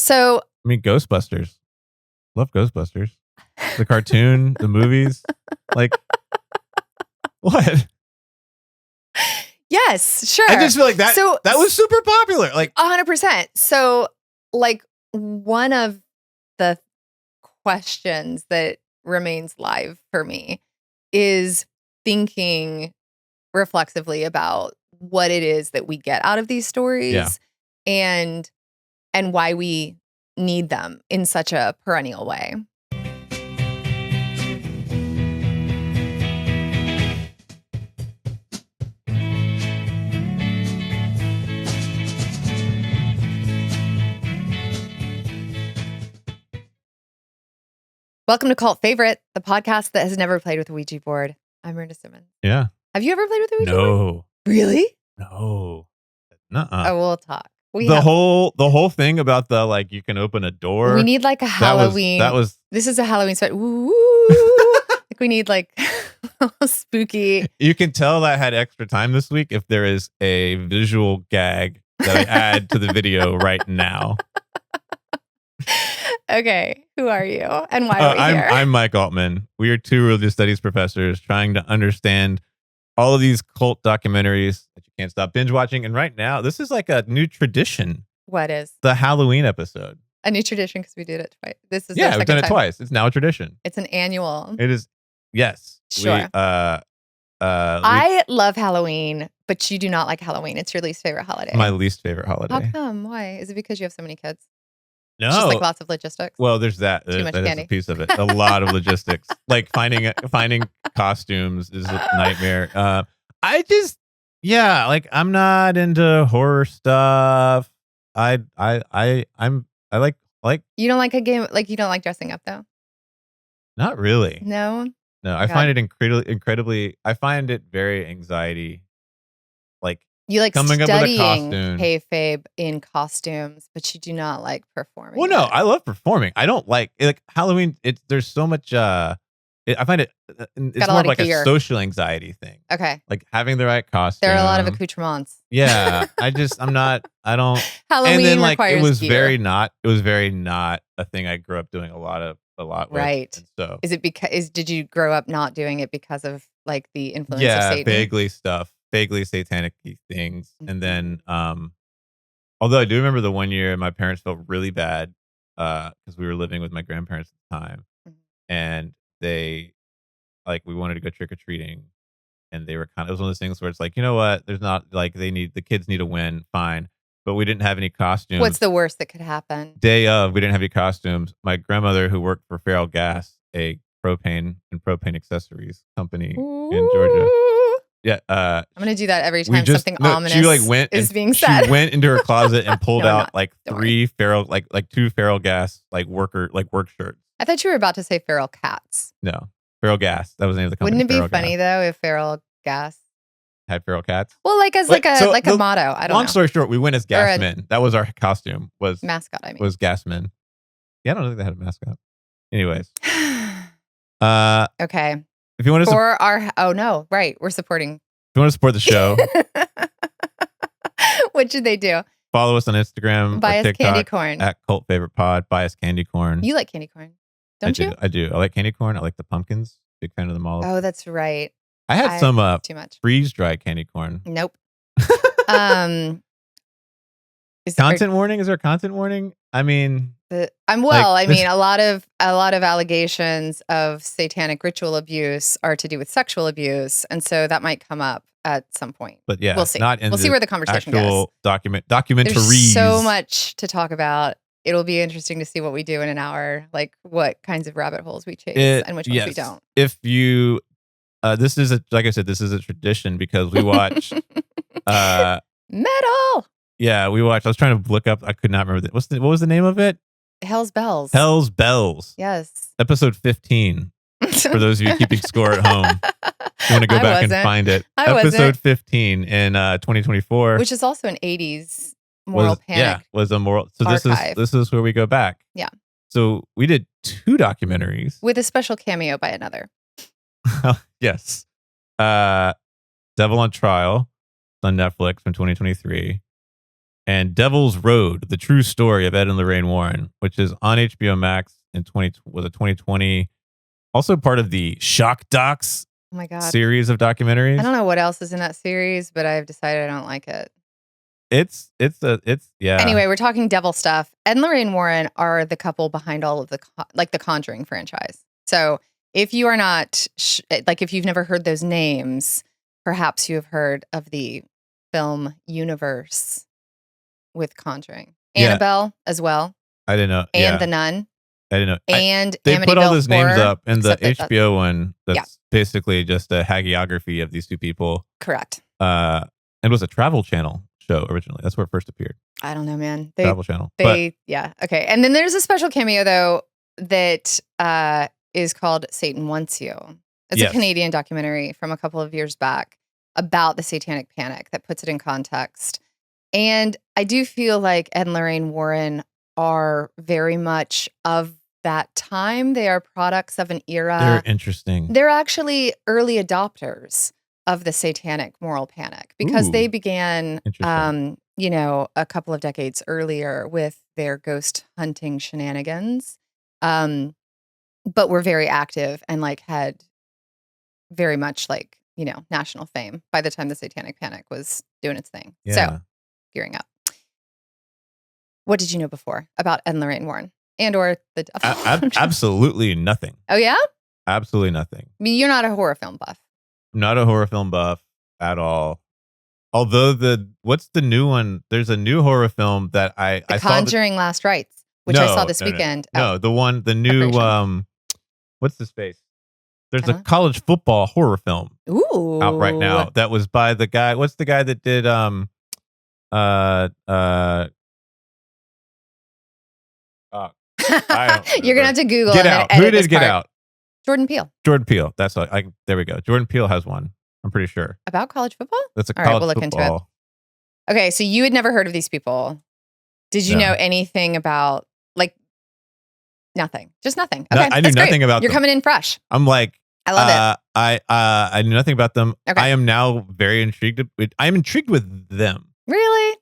So, I mean, Ghostbusters. Love Ghostbusters. The cartoon, the movies. Like, what? yes, sure. I just feel like that was super popular. Like 100%. So, like, one of the questions that remains live for me is thinking reflexively about what it is that we get out of these stories and why we need them in such a perennial way. Welcome to Cult Favorite, the podcast that has never played with a Ouija board. I'm Merinda Simmons. Yeah. Have you ever played with a Ouija board? No. Really? No. Nuh-uh. Oh, we'll talk. The whole thing about the like you can open a door. We need like a Halloween. That was This is a Halloween set. Like we need like spooky. You can tell that I had extra time this week if there is a visual gag that I add to the video right now. Okay, who are you and why are we here? I'm Mike Altman. We are two religious studies professors trying to understand all of these cult documentaries that you can't stop binge watching. And right now, this is like a new tradition. What is? The Halloween episode. A new tradition because we did it twice. This is we've done it twice. It's now a tradition. It's an annual. It is. Yes. Sure. I love Halloween, but you do not like Halloween. It's your least favorite holiday. My least favorite holiday. How come? Why? Is it because you have so many kids? No. It's just like lots of logistics. Well, there's that. Too much that candy. is a piece of it. A lot of logistics. Like finding costumes is a nightmare. I just, like I'm not into horror stuff. I like. You don't like a game, like you don't like dressing up though? Not really. No. I find it incredibly. I find it very anxiety. Like you like coming up with a costume, kayfabe in costumes, but you do not like performing. Well, no, I love performing. I don't like Halloween. There's so much. I find it. It's more of like a social anxiety thing. Okay. Like having the right costume. There are a lot of accoutrements. Yeah. I don't. Halloween and then like requires it was gear. very not a thing I grew up doing a lot with. Right. And so is it because did you grow up not doing it because of like the influence of Satan? Vaguely satanic things. Mm-hmm. And then although I do remember the one year my parents felt really bad because we were living with my grandparents at the time. Mm-hmm. And they we wanted to go trick-or-treating and they were it was one of those things where it's like, you know what, there's not like the kids need to win, fine, but we didn't have any costumes. What's the worst that could happen? Day of, we didn't have any costumes. My grandmother, who worked for Feral Gas, a propane accessories company in Georgia. Yeah, I'm gonna do that every time something ominous is being said. She went into her closet and pulled out two Feral Gas work shirts. I thought you were about to say Feral Cats. No, Feral Gas. That was the name of the company. Wouldn't it be funny though if Feral Gas had Feral Cats? Well, like as a motto. I don't know. Long story short, we went as Gasmen. That was our costume. Was mascot? I mean, was Gasmen. Yeah, I don't think they had a mascot. Anyways, okay. If you want to we're supporting. If you want to support the show, what should they do? Follow us on Instagram, buy or us TikTok candy corn at Cult Favorite Pod. Buy us candy corn. You like candy corn, don't you? I do. I like candy corn. I like the pumpkins. Big fan of them all. Oh, that's right. I had some too much freeze dried candy corn. Nope. Content warning? Is there a content warning? I mean, a lot of allegations of satanic ritual abuse are to do with sexual abuse, and so that might come up at some point. But yeah, we'll see. We'll see where the conversation goes. Documentaries. There's so much to talk about. It'll be interesting to see what we do in an hour, like what kinds of rabbit holes we chase and which ones we don't. If you, this is like I said, this is a tradition because we watch metal. Yeah, we watched. I was trying to look up. I could not remember. What was the name of it? Hell's Bells. Hell's Bells. Yes. Episode 15. For those of you keeping score at home, you want to go back and find it. Episode 15 in 2024, which is also an 80s moral panic. Yeah, was a moral. So archive. this is where we go back. Yeah. So we did 2 documentaries with a special cameo by another. Yes. Devil on Trial on Netflix from 2023. and Devil's Road: The True Story of Ed and Lorraine Warren, which is on HBO Max in 2020. Also part of the Shock Docs Oh my God. series of documentaries. I don't know what else is in that series, but I've decided I don't like it. It's yeah. Anyway, we're talking devil stuff. Ed and Lorraine Warren are the couple behind all of the the Conjuring franchise. So if you are not if you've never heard those names, perhaps you have heard of the film universe with Conjuring. Yeah. Annabelle as well. I didn't know. And The Nun. I didn't know. And they Amityville put all those names Horror, up in the except that- HBO one. That's basically just a hagiography of these two people. Correct. It was a Travel Channel show originally. That's where it first appeared. I don't know, man. Travel Channel. Yeah. Okay. And then there's a special cameo though that is called Satan Wants You. It's a Canadian documentary from a couple of years back about the Satanic Panic that puts it in context. And I do feel like Ed and Lorraine Warren are very much of that time. They are products of an era. They're interesting. They're actually early adopters of the Satanic moral panic because they began, a couple of decades earlier with their ghost hunting shenanigans, but were very active and had very much national fame by the time the Satanic Panic was doing its thing. Yeah. So, gearing up. What did you know before about Ed and Lorraine Warren and or the absolutely nothing. Oh yeah? Absolutely nothing. I mean, you're not a horror film buff. I'm not a horror film buff at all. Although what's the new one? There's a new horror film that I saw. Conjuring Last Rites, which I saw this weekend. No, the new what's the space? There's a college football horror film out right now that was by the guy. What's the guy that did You're gonna have to Google Get Out. Who did Get Out? Jordan Peele. Jordan Peele. That's there we go. Jordan Peele has one. I'm pretty sure. About college football? That's a All college right, we'll look football. into it. Okay, so you had never heard of these people. Did you know anything about nothing? Just nothing. Okay, I knew nothing about them. You're coming in fresh. I'm I love it. I knew nothing about them. Okay. I am now very intrigued. I am intrigued with them. Really?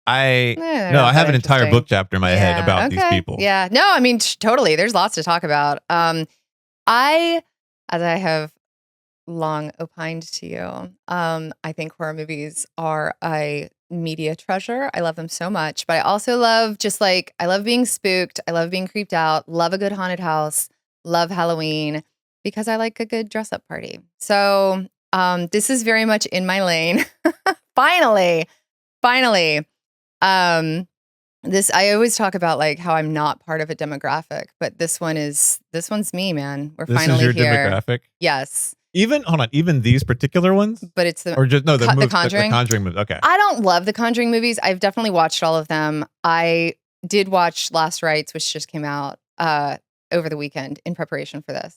I have an entire book chapter in my head about these people. Yeah. No, I mean, totally. There's lots to talk about. As I have long opined to you, I think horror movies are a media treasure. I love them so much, but I also love I love being spooked. I love being creeped out. Love a good haunted house. Love Halloween because I like a good dress up party. So this is very much in my lane. Finally. I always talk about how I'm not part of a demographic, but this one's me, man. We're finally is your here. Demographic? Yes. Even these particular ones? But it's the Conjuring. The Conjuring movie. Okay. I don't love the Conjuring movies. I've definitely watched all of them. I did watch Last Rites, which just came out over the weekend in preparation for this.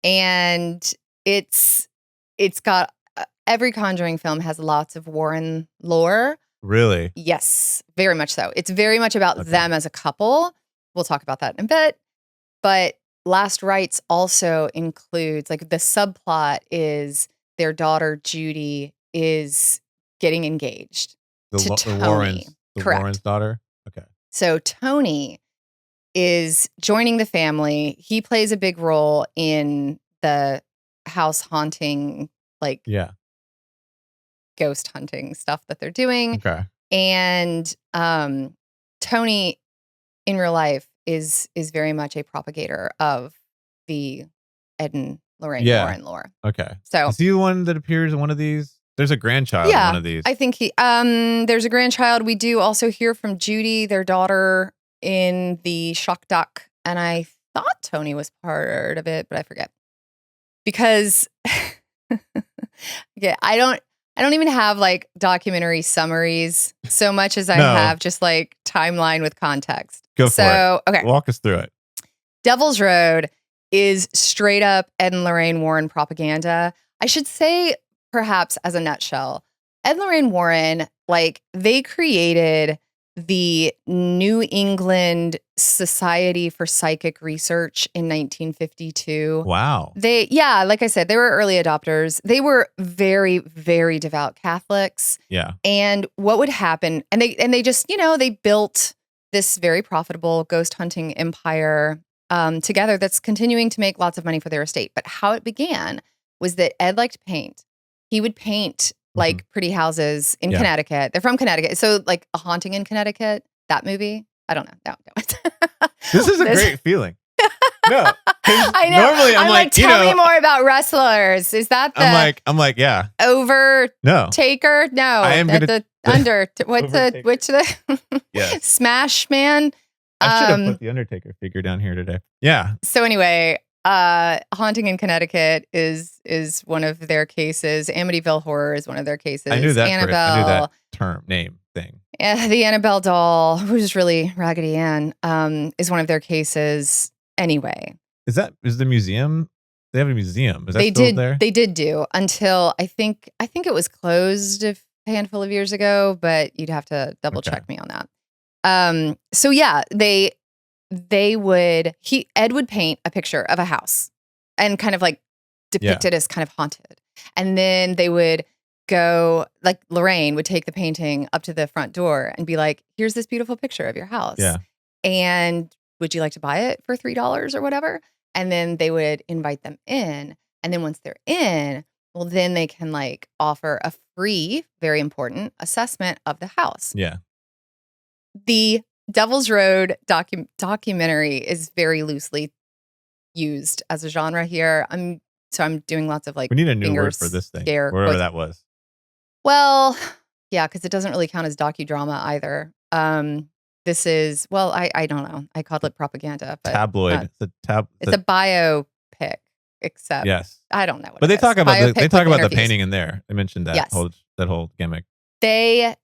And it's got every Conjuring film has lots of Warren lore. Really? Yes, very much so. It's very much about them as a couple. We'll talk about that in a bit. But Last Rites also includes the subplot is their daughter Judy is getting engaged to Tony. Correct. Warren's daughter? Okay. So Tony is joining the family. He plays a big role in the house haunting, ghost hunting stuff that they're doing. Okay. And Tony in real life is very much a propagator of the Ed and Lorraine Warren lore. Okay. So is he the one that appears in one of these? There's a grandchild in one of these. I think there's a grandchild. We do also hear from Judy, their daughter, in the shock doc. And I thought Tony was part of it, but I forget. Because I don't even have documentary summaries so much as I have just timeline with context. Go for it. Okay. Walk us through it. Devil's Road is straight up Ed and Lorraine Warren propaganda. I should say, perhaps as a nutshell, Ed and Lorraine Warren, they created the New England Society for Psychic Research in 1952. Wow. Like I said, they were early adopters. They were very, very devout Catholics. Yeah. And what would happen, and they just, they built this very profitable ghost hunting empire together that's continuing to make lots of money for their estate. But how it began was that Ed liked to paint. He would paint like pretty houses in Connecticut. They're from Connecticut. So like A Haunting in Connecticut, that movie. I don't know. No. This is a great feeling. No. I know. Normally I'm like, tell me more about Wrestlers. Is that the I'm like, yeah. Overtaker? No. I am the under what's the which the yes. Smash Man? I should have put the Undertaker figure down here today. Yeah. So anyway, Haunting in Connecticut is one of their cases. Amityville Horror is one of their cases. I knew that. Annabelle, I knew that name thing. The Annabelle doll, who's really Raggedy Ann, is one of their cases. Anyway, is the museum? They have a museum. Is that still there? They did do until I think it was closed a handful of years ago, but you'd have to double check me on that. So yeah, Ed would paint a picture of a house and kind of like depict it as kind of haunted. And then they would go, like Lorraine would take the painting up to the front door and be like, here's this beautiful picture of your house. Yeah. And would you like to buy it for $3 or whatever? And then they would invite them in. And then once they're in, well, then they can like offer a free, very important assessment of the house. Yeah. The Devil's Road documentary is very loosely used as a genre here. I'm doing lots of like. We need a new word for this thing, wherever that was. Well, yeah, because it doesn't really count as docudrama either. This is I don't know. I called it propaganda, but tabloid. It's a biopic, except yes, I don't know. But they talk about the painting in there. They mentioned that whole gimmick. They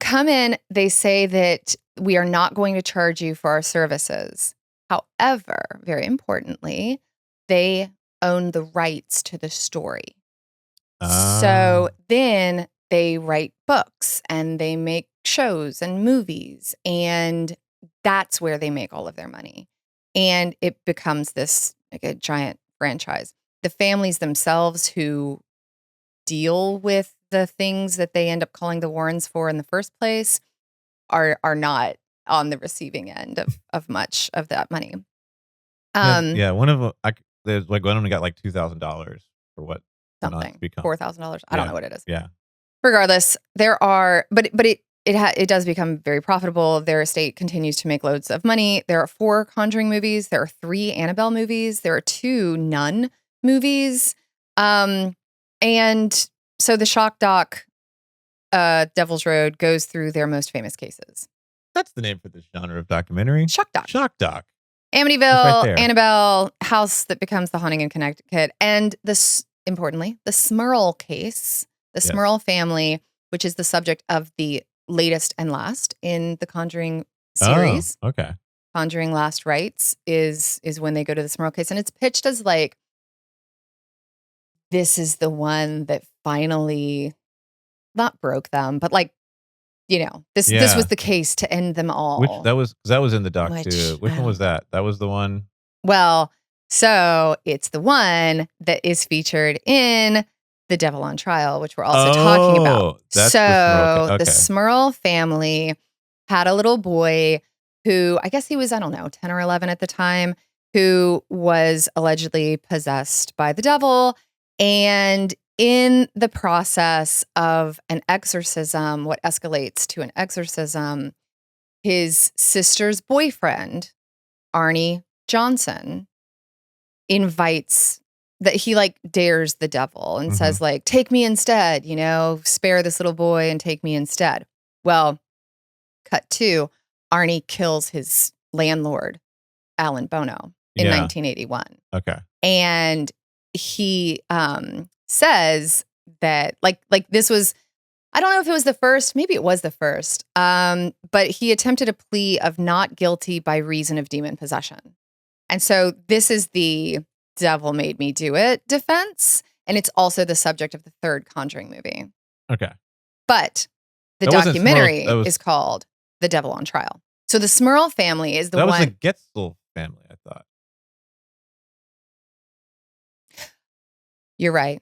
come in. They say that we are not going to charge you for our services. However, very importantly, they own the rights to the story. So then they write books and they make shows and movies, and that's where they make all of their money. And it becomes this like a giant franchise. The families themselves who deal with the things that they end up calling the Warrens for in the first place are not on the receiving end of much of that money. One of them, there's like one of them got like $2,000 for what something $4,000. I don't know what it is. Yeah. Regardless, there are, but it does become very profitable. Their estate continues to make loads of money. There are 4 Conjuring movies. There are 3 Annabelle movies. There are 2 Nun movies. And so the shock doc, Devil's Road, goes through their most famous cases. That's the name for this genre of documentary. Shock doc. Shock doc. Amityville, right, Annabelle, house that becomes the Haunting in Connecticut, and this, importantly, the Smurl case, the Smurl family, which is the subject of the latest and last in the Conjuring series. Oh, okay. Conjuring Last Rites is when they go to the Smurl case, and it's pitched as like, this is the one that finally not broke them, but like, this was the case to end them all. That was in the doc too. Which one was that? That was the one. Well, so it's the one that is featured in The Devil on Trial, which we're also talking about. That's the Smurl family had a little boy who, I guess he was, 10 or 11 at the time, who was allegedly possessed by the devil. And in the process of an exorcism, what escalates to an exorcism, his sister's boyfriend, Arnie Johnson, invites that he like dares the devil and says like, take me instead, spare this little boy and take me instead. Well, cut to Arnie kills his landlord, Alan Bono, in 1981. Okay. And he says that like this was, I don't know if it was the first, maybe it was the first, but he attempted a plea of not guilty by reason of demon possession. And so this is the devil made me do it defense. And it's also the subject of the 3rd Conjuring movie. Okay. But the documentary is called the devil on trial. So the Smurl family is the That one. was the Getzel family, I thought. You're right.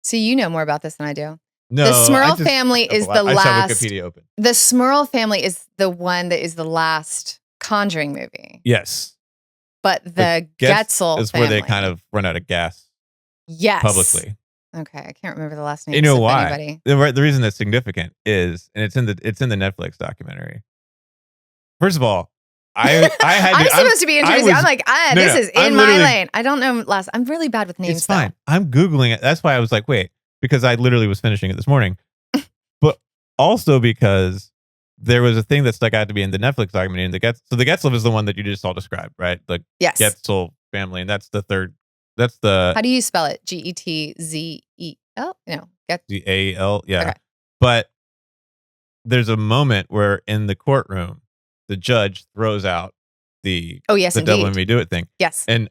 See, you know more about this than I do. No, the Smurl family is the last. I saw Wikipedia open. The Smurl family is the one that is the last Conjuring movie. Yes. But the Getzel is family. where they kind of run out of gas. Yes. Publicly. Okay, I can't remember the last name. You know why? The reason that's significant is, and it's in the Netflix documentary. First of all, I'm supposed to be introducing. I'm like, this is in my lane. I don't know I'm really bad with names. It's fine. I'm Googling it. That's why I was like, wait, because I literally was finishing it this morning. But also because there was a thing that stuck out to me in the Netflix documentary. So the Getzel is the one that you just all described, right? The Getzel family, and that's the third. That's the. How do you spell it? Getzeel? No, Gal. Yeah, okay. But there's a moment where in the courtroom, the judge throws out the devil made me do it thing. Yes, and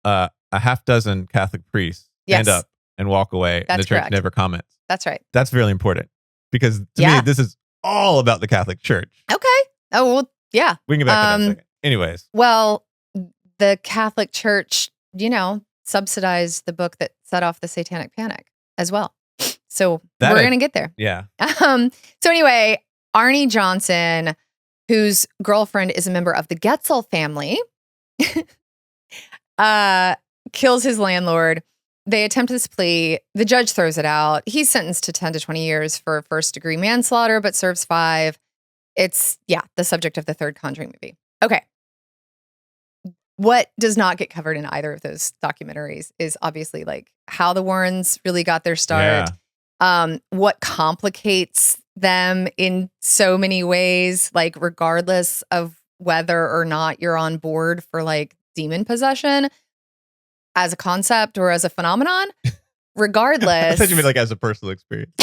a half dozen Catholic priests stand up and walk away, and the church never comments. That's right. That's really important because to me, this is all about the Catholic Church. Okay. Oh well, yeah. We can get back to that in a second. Anyways, well, the Catholic Church, subsidized the book that set off the Satanic Panic as well. So we're going to get there. Yeah. So anyway, Arnie Johnson, whose girlfriend is a member of the Getzel family, kills his landlord. They attempt this plea. The judge throws it out. He's sentenced to 10 to 20 years for first-degree manslaughter, but serves 5. It's, the subject of the third Conjuring movie. Okay. What does not get covered in either of those documentaries is obviously like how the Warrens really got their start. What complicates them in so many ways, like regardless of whether or not you're on board for like demon possession as a concept or as a phenomenon, regardless. I thought you meant like as a personal experience.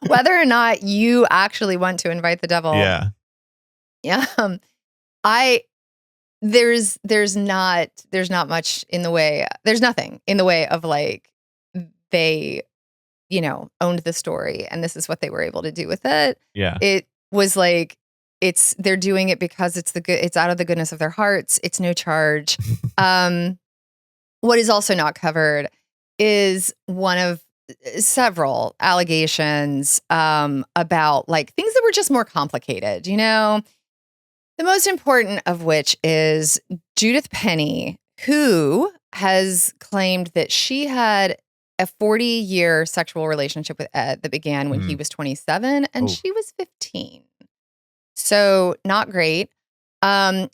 Whether or not you actually want to invite the devil. Yeah. There's not much in the way. There's nothing in the way of like they, owned the story and this is what they were able to do with it. Yeah. It was like they're doing it because it's out of the goodness of their hearts. It's no charge. What is also not covered is one of several allegations about like things that were just more complicated, The most important of which is Judith Penny, who has claimed that she had a 40-year sexual relationship with Ed that began when he was 27 and she was 15. So not great. The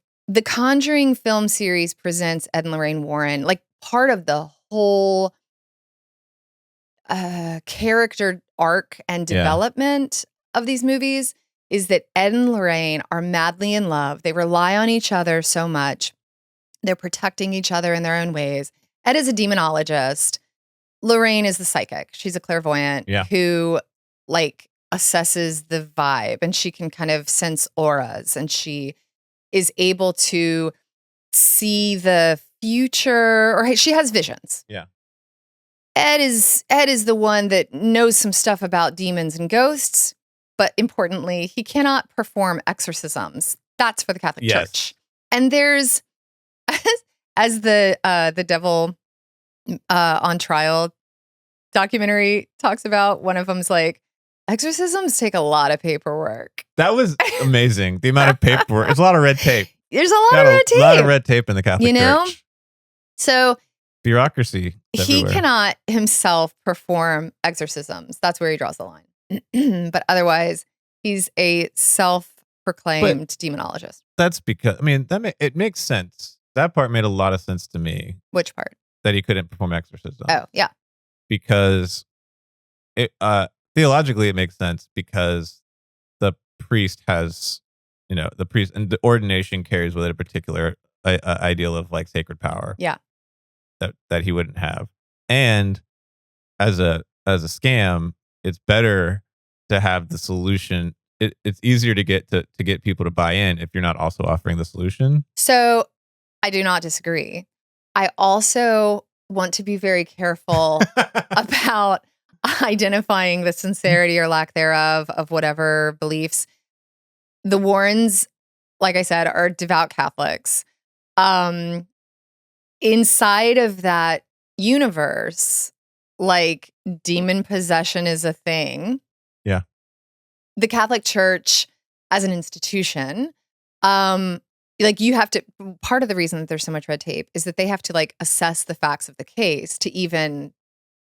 Conjuring film series presents Ed and Lorraine Warren, like part of the whole character arc and development of these movies is that Ed and Lorraine are madly in love. They rely on each other so much. They're protecting each other in their own ways. Ed is a demonologist. Lorraine is the psychic. She's a clairvoyant who like assesses the vibe and she can kind of sense auras and she is able to see the future or she has visions. Yeah. Ed is the one that knows some stuff about demons and ghosts. But importantly, he cannot perform exorcisms. That's for the Catholic Church. And there's, as the Devil on Trial documentary talks about, one of them's like, exorcisms take a lot of paperwork. That was amazing. The amount of paperwork. There's a lot of red tape. There's a lot of red tape. A lot of red tape in the Catholic Church. So bureaucracy. He cannot himself perform exorcisms. That's where he draws the line. But otherwise, he's a self-proclaimed demonologist. That's because, it makes sense. That part made a lot of sense to me. Which part? That he couldn't perform exorcism. Oh, yeah. Because theologically it makes sense because the priest has, the priest and the ordination carries with it a particular ideal of like sacred power. Yeah. That he wouldn't have. And as a scam, it's better to have the solution. It's easier to get people to buy in if you're not also offering the solution. So I do not disagree. I also want to be very careful about identifying the sincerity or lack thereof of whatever beliefs. The Warrens, like I said, are devout Catholics. Inside of that universe, like demon possession is a thing. Yeah. The Catholic Church as an institution, like you have to, part of the reason that there's so much red tape is that they have to like assess the facts of the case to even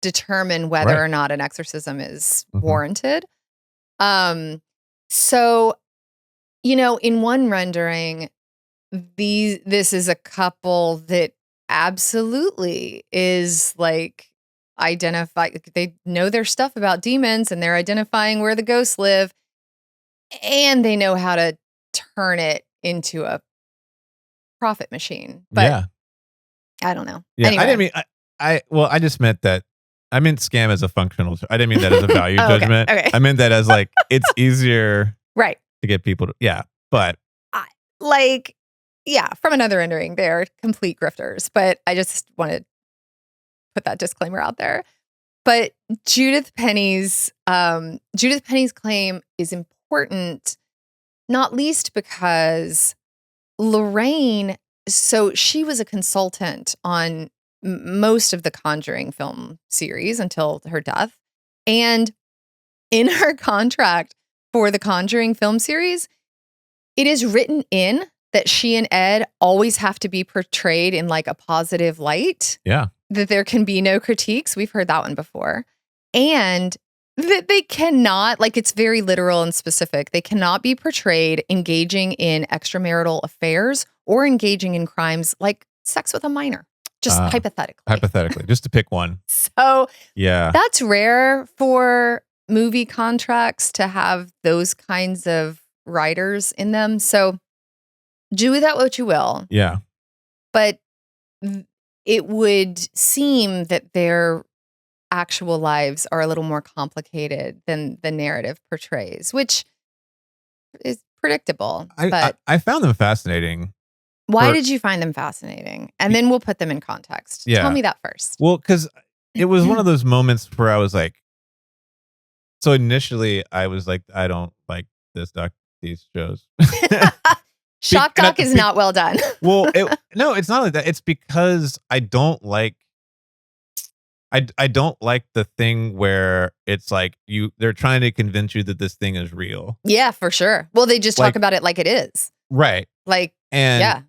determine whether or not an exorcism is warranted. So, you know, in one rendering, this is a couple that absolutely is like they know their stuff about demons and they're identifying where the ghosts live, and they know how to turn it into a profit machine. But I don't know. Yeah, anyway. I didn't mean I just meant that I meant scam as a functional. I didn't mean that as a value judgment. Okay. I meant that as like it's easier right to get people to but from another rendering, they're complete grifters. But I just wanted to put that disclaimer out there. But Judith Penny's claim is important, not least because Lorraine, so she was a consultant on most of the Conjuring film series until her death. And in her contract for the Conjuring film series, it is written in that she and Ed always have to be portrayed in like a positive light. Yeah. That there can be no critiques. We've heard that one before. And that they cannot, like it's very literal and specific, they cannot be portrayed engaging in extramarital affairs or engaging in crimes like sex with a minor. Just hypothetically. Hypothetically, just to pick one. So that's rare for movie contracts to have those kinds of writers in them. So do with that what you will. Yeah. But it would seem that their actual lives are a little more complicated than the narrative portrays, which is predictable. I found them fascinating. Why did you find them fascinating? And then we'll put them in context. Yeah. Tell me that first. Well, because it was one of those moments where I was like, so initially I was like, I don't like these shows. Shock doc is not well done. Well, no, it's not like that. It's because I don't like I don't like the thing where it's like they're trying to convince you that this thing is real. Yeah, for sure. Well, they just talk about it like it is. Right. Like, and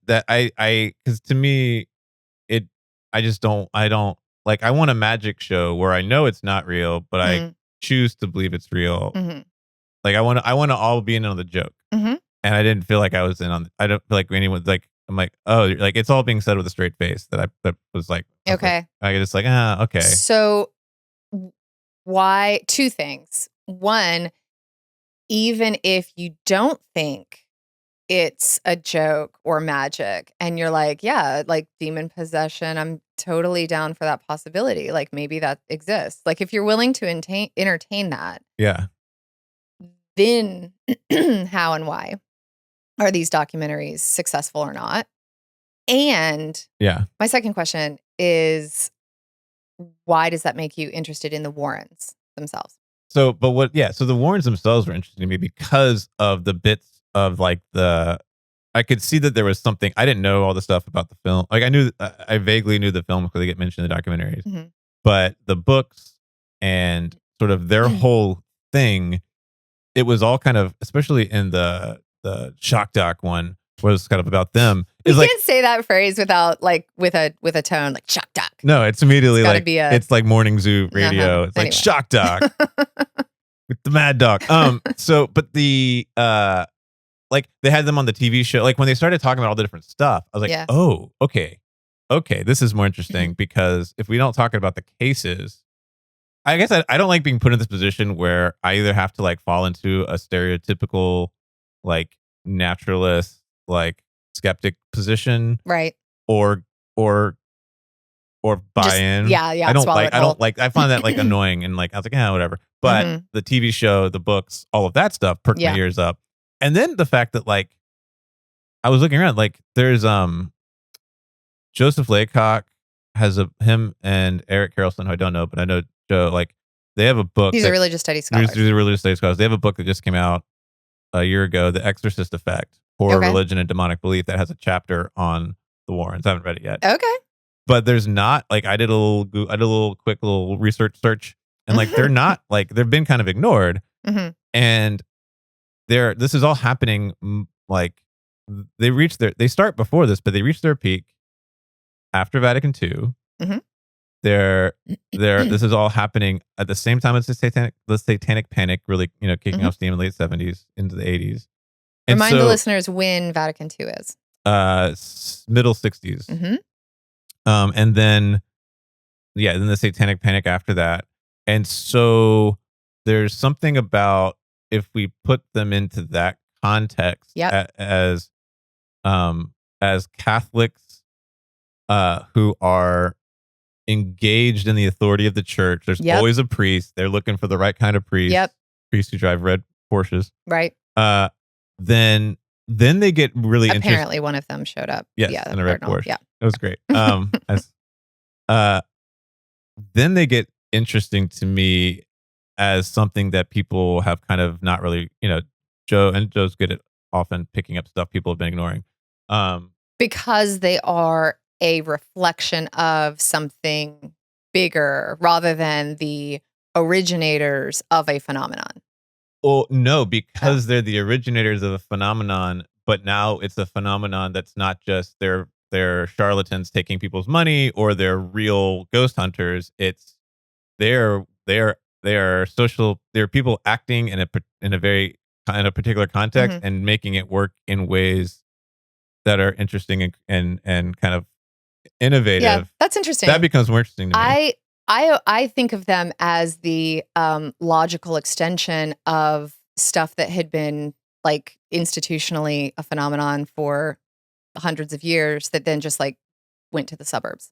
that because to me, I don't like, I want a magic show where I know it's not real, but I choose to believe it's real. Like I want to all be in on the joke. And I didn't feel like I was in on. I don't feel like anyone like. I'm like, oh, like it's all being said with a straight face. That was like, okay. I just like, okay. So why? Two things. One, even if you don't think it's a joke or magic, and you're like, yeah, like demon possession, I'm totally down for that possibility. Like maybe that exists. Like if you're willing to entertain that, then how and why are these documentaries successful or not? And my second question is, why does that make you interested in the Warrens themselves? So the Warrens themselves were interesting to me because of the bits of like I could see that there was something. I didn't know all the stuff about the film. Like I vaguely knew the film because they get mentioned in the documentaries, but the books and sort of their whole thing, it was all kind of, especially in the shock doc one, was kind of about them. You can't say that phrase without like with a tone like shock doc. No, it's immediately like it's like morning zoo radio. It's like shock doc with the mad dog. So, but the like they had them on the TV show. Like when they started talking about all the different stuff, I was like, oh, okay, this is more interesting because if we don't talk about the cases. I guess I don't like being put in this position where I either have to like fall into a stereotypical like naturalist, like skeptic position, right? Or buy in. Yeah. I don't like. I find that like annoying, and like I was like, whatever. But the TV show, the books, all of that stuff perked my ears up. And then the fact that like I was looking around, like there's Joseph Laycock has him and Eric Carlson, who I don't know, but I know Joe, like they have a book. These are religious studies scholars. These are religious studies scholars. They have a book that just came out a year ago, The Exorcist Effect: Horror, Religion, and Demonic Belief, that has a chapter on the Warrens. I haven't read it yet. Okay. But there's not, like, I did a little quick little research search, and like they're not, like, they've been kind of ignored. And this is all happening, like they start before this, but they reach their peak after Vatican II. This is all happening at the same time as the Satanic Panic really, kicking off steam in the late 70s into the 80s. And Remind the listeners when Vatican II is. Middle 60s. And then the Satanic Panic after that. And so there's something about, if we put them into that context, as Catholics who are engaged in the authority of the church, there's always a priest. They're looking for the right kind of priest. Priests who drive red Porsches. Right. Then they get really interesting. Apparently one of them showed up. Yes, in a red Porsche. Yeah. It was great. Then they get interesting to me as something that people have kind of not really, Joe's good at often picking up stuff people have been ignoring. Because they are a reflection of something bigger rather than the originators of a phenomenon. Well, no, because they're the originators of a phenomenon, but now it's a phenomenon that's not just they're charlatans taking people's money, or they're real ghost hunters. It's they're social. They're people acting in a very kind of particular context and making it work in ways that are interesting and kind of innovative. Yeah, that's interesting. That becomes more interesting to me. I think of them as the logical extension of stuff that had been like institutionally a phenomenon for hundreds of years that then just like went to the suburbs.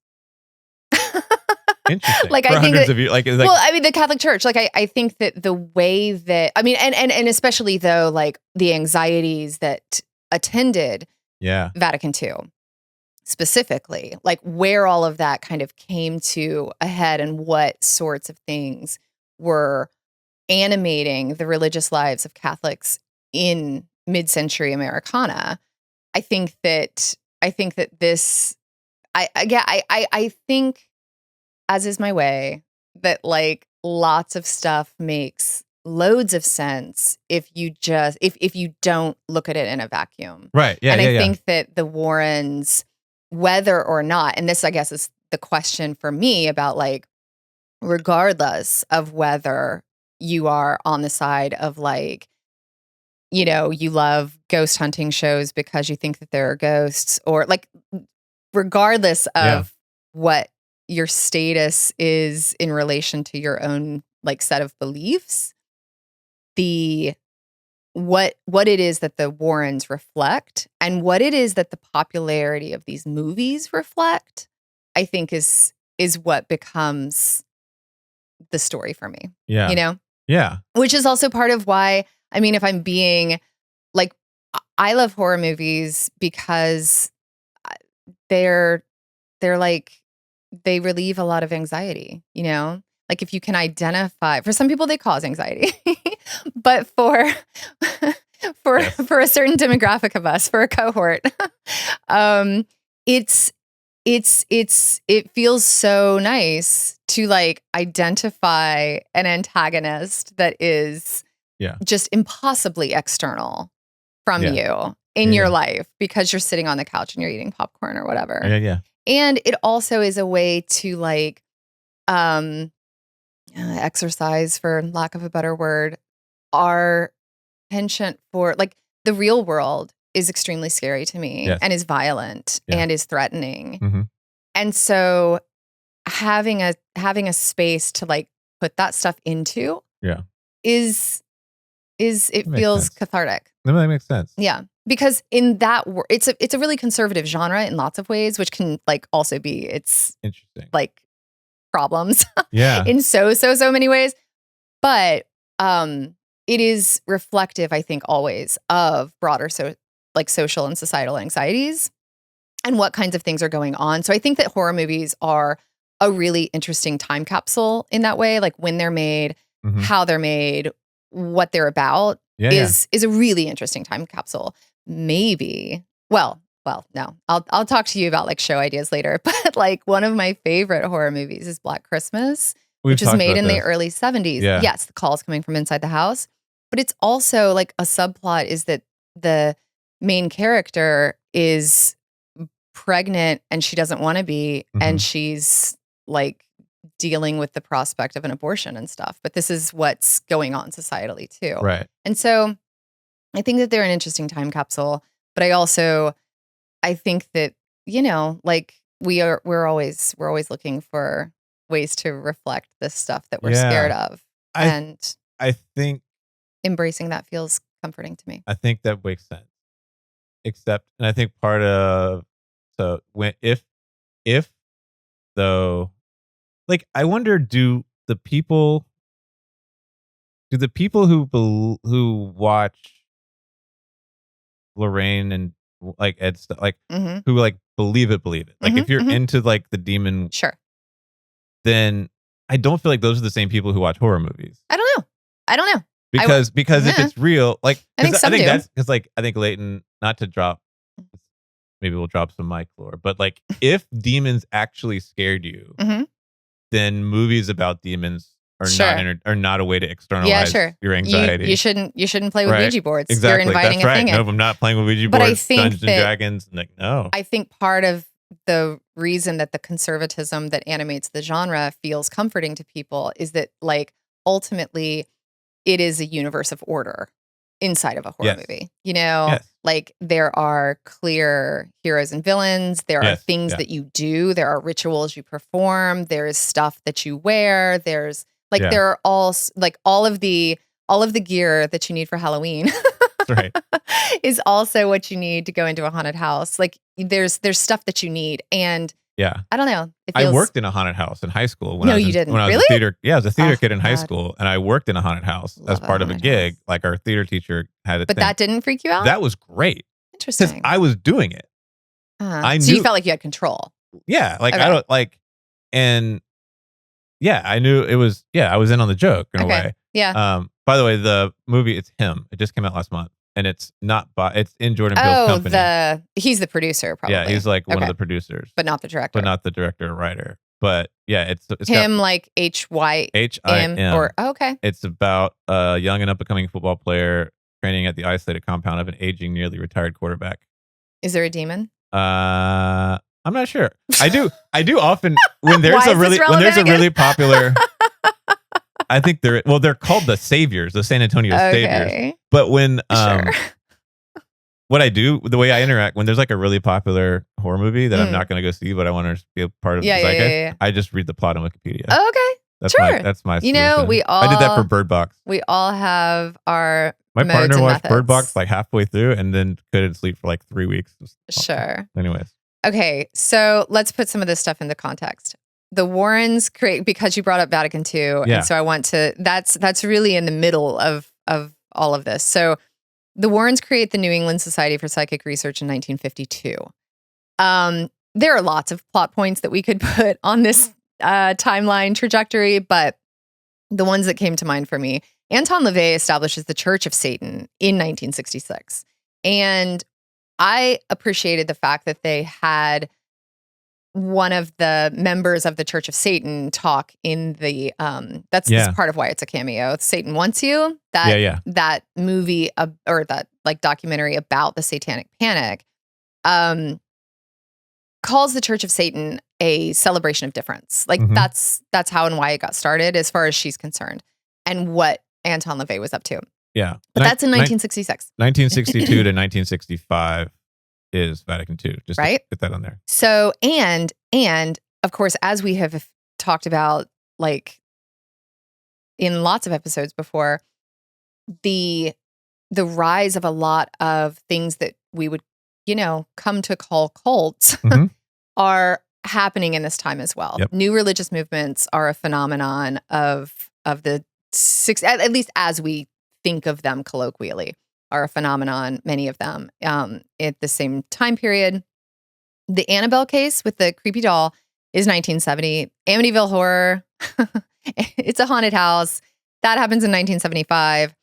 Interesting. Like for I think hundreds that, of years, well, I mean, the Catholic Church, like I think that the way that, I mean, and especially though, like the anxieties that attended Vatican II specifically, like where all of that kind of came to a head and what sorts of things were animating the religious lives of Catholics in mid-century Americana. I think that this, I think, as is my way, that like lots of stuff makes loads of sense if you don't look at it in a vacuum. Right. Yeah. And I think that the Warrens, whether or not, and this I guess is the question for me about like, regardless of whether you are on the side of like, you love ghost hunting shows because you think that there are ghosts, or like, regardless of what your status is in relation to your own like set of beliefs, what it is that the Warrens reflect and what it is that the popularity of these movies reflect, I think is what becomes the story for me. Yeah. Yeah. Which is also part of why, I mean, if I'm being like, I love horror movies because they're like, they relieve a lot of anxiety, like if you can identify, for some people they cause anxiety, but for a certain demographic of us, for a cohort, it feels so nice to like identify an antagonist that is just impossibly external from you in your life because you're sitting on the couch and you're eating popcorn or whatever. Yeah. And it also is a way to like exercise, for lack of a better word, our penchant for like the real world is extremely scary to me and is violent and is threatening. And so having a space to like put that stuff into is it feels cathartic. No, that makes sense. Yeah. Because in that it's a really conservative genre in lots of ways, which can like also be its interesting like problems in so many ways. But it is reflective, I think, always of broader social and societal anxieties and what kinds of things are going on. So I think that horror movies are a really interesting time capsule in that way. Like when they're made, Mhm. how they're made, what they're about Yeah, is a really interesting time capsule. Maybe, well, no. I'll talk to you about like show ideas later. But like one of my favorite horror movies is Black Christmas, We've which was talked made about in the this. early 70s. Yeah. Yes, the calls coming from inside the house. But it's also like a subplot is that the main character is pregnant and she doesn't want to be, and Mhm. she's like dealing with the prospect of an abortion and stuff. But this is what's going on societally too. Right. And so I think that they're an interesting time capsule, but I think that, like we're always looking for ways to reflect this stuff that we're scared Yeah. of, I and I think embracing that feels comforting to me. that makes sense. Except, and I think part of, so when if though, like, I wonder, do the people who watch Lorraine and like Ed stuff, like, Mm-hmm. who like believe it, like, if you're Mm-hmm. into like the demon, Sure. then I don't feel like those are the same people who watch horror movies. I don't know. Because if Yeah. it's real, like, I think some do. that's because, like, I think Leighton, not to drop, maybe we'll drop some mic lore, but like, if demons actually scared you, Mm-hmm. then movies about demons are Sure. are not a way to externalize Yeah, sure. your anxiety. You shouldn't play with Right. Ouija boards. Exactly. You're inviting That's a right. thing in. Nope, I'm not playing with Ouija But I boards, think Dungeons and that- Dragons. Like, no. I think part of the reason that the conservatism that animates the genre feels comforting to people is that, like, ultimately it is a universe of order inside of a horror Yes. movie. Yes. Like there are clear heroes and villains. There are Yes. things Yeah. that you do. There are rituals you perform. There's stuff that you wear. There's like, Yeah. there are all of the gear that you need for Halloween. That's right. is also what you need to go into a haunted house. Like there's stuff that you need. And Yeah. I don't know. It I feels, worked in a haunted house in high school. No, you didn't. When I was Really? a theater. Yeah, I was a theater Oh, kid in high God. school, and I worked in a haunted house as Love a part of a haunted gig. house. Like, our theater teacher had a But thing. that didn't freak you out? That was great because Interesting. I was doing it. I So you knew- felt like you had control. Yeah, like, Okay. I don't like, and yeah, I knew it was. Yeah, I was in on the joke in a way. Yeah. By the way, the movie, it's Him. It just came out last month, and it's it's in Jordan Peele's company. He's the producer, probably. Yeah, he's like one of Okay. the producers, but not the director. but not the director or writer. But yeah, it's him, like HYM HIM. or okay. It's about a young and up and coming football player training at the isolated compound of an aging, nearly retired quarterback. Is there a demon? I'm not sure. I do often when there's Why a is really this when there's a relevant really popular. I think they're called the Saviors, the San Antonio Saviors. Okay. But when Sure. what I do, the way I interact when there's like a really popular horror movie that I'm not going to go see, but I want to be a part of, Yeah. I just read the plot on Wikipedia. Oh, okay. That's sure. That's my You know, solution. I did that for Bird Box. We all have our My modes partner and watched Bird Box methods. like halfway through and then couldn't sleep for like 3 weeks. Sure. Anyways. Okay, so let's put some of this stuff into context. The Warrens create, because you brought up Vatican II, Yeah. and so I want to. That's really in the middle of all of this. So the Warrens create the New England Society for Psychic Research in 1952. There are lots of plot points that we could put on this timeline trajectory, but the ones that came to mind for me, Anton LaVey establishes the Church of Satan in 1966. And I appreciated the fact that they had one of the members of the Church of Satan talk in the that's part of why it's a cameo. Satan Wants You. That movie or that like documentary about the Satanic Panic calls the Church of Satan a celebration of difference. Like that's how and why it got started as far as she's concerned, and what Anton LaVey was up to. Yeah. But that's in 1966. 1962 to 1965 is Vatican II. Just right? to get that on there. So, and of course, as we have talked about, like in lots of episodes before, the rise of a lot of things that we would, come to call cults are happening in this time as well. Yep. New religious movements are a phenomenon of the at least as we think of them colloquially, are a phenomenon, many of them, at the same time period. The Annabelle case with the creepy doll is 1970. Amityville Horror, it's a haunted house. That happens in 1975.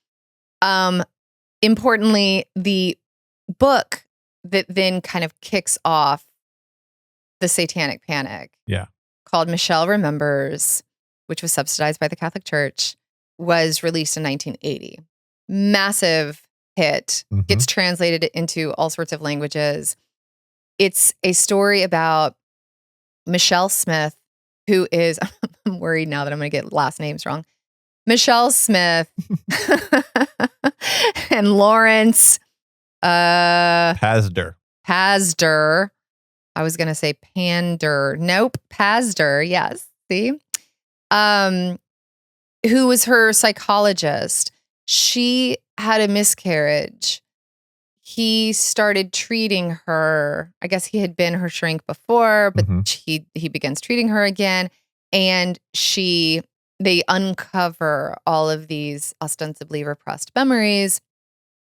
Importantly, the book that then kind of kicks off the Satanic Panic, called Michelle Remembers, which was subsidized by the Catholic Church, was released in 1980. Massive hit. Gets translated into all sorts of languages. It's a story about Michelle Smith, who is, I'm worried now that I'm going to get last names wrong. Michelle Smith and Lawrence Pasder. I was going to say Pander. Nope. Pasder. Yes. See? Who was her psychologist. She had a miscarriage. He started treating her. I guess he had been her shrink before, but he begins treating her again. And they uncover all of these ostensibly repressed memories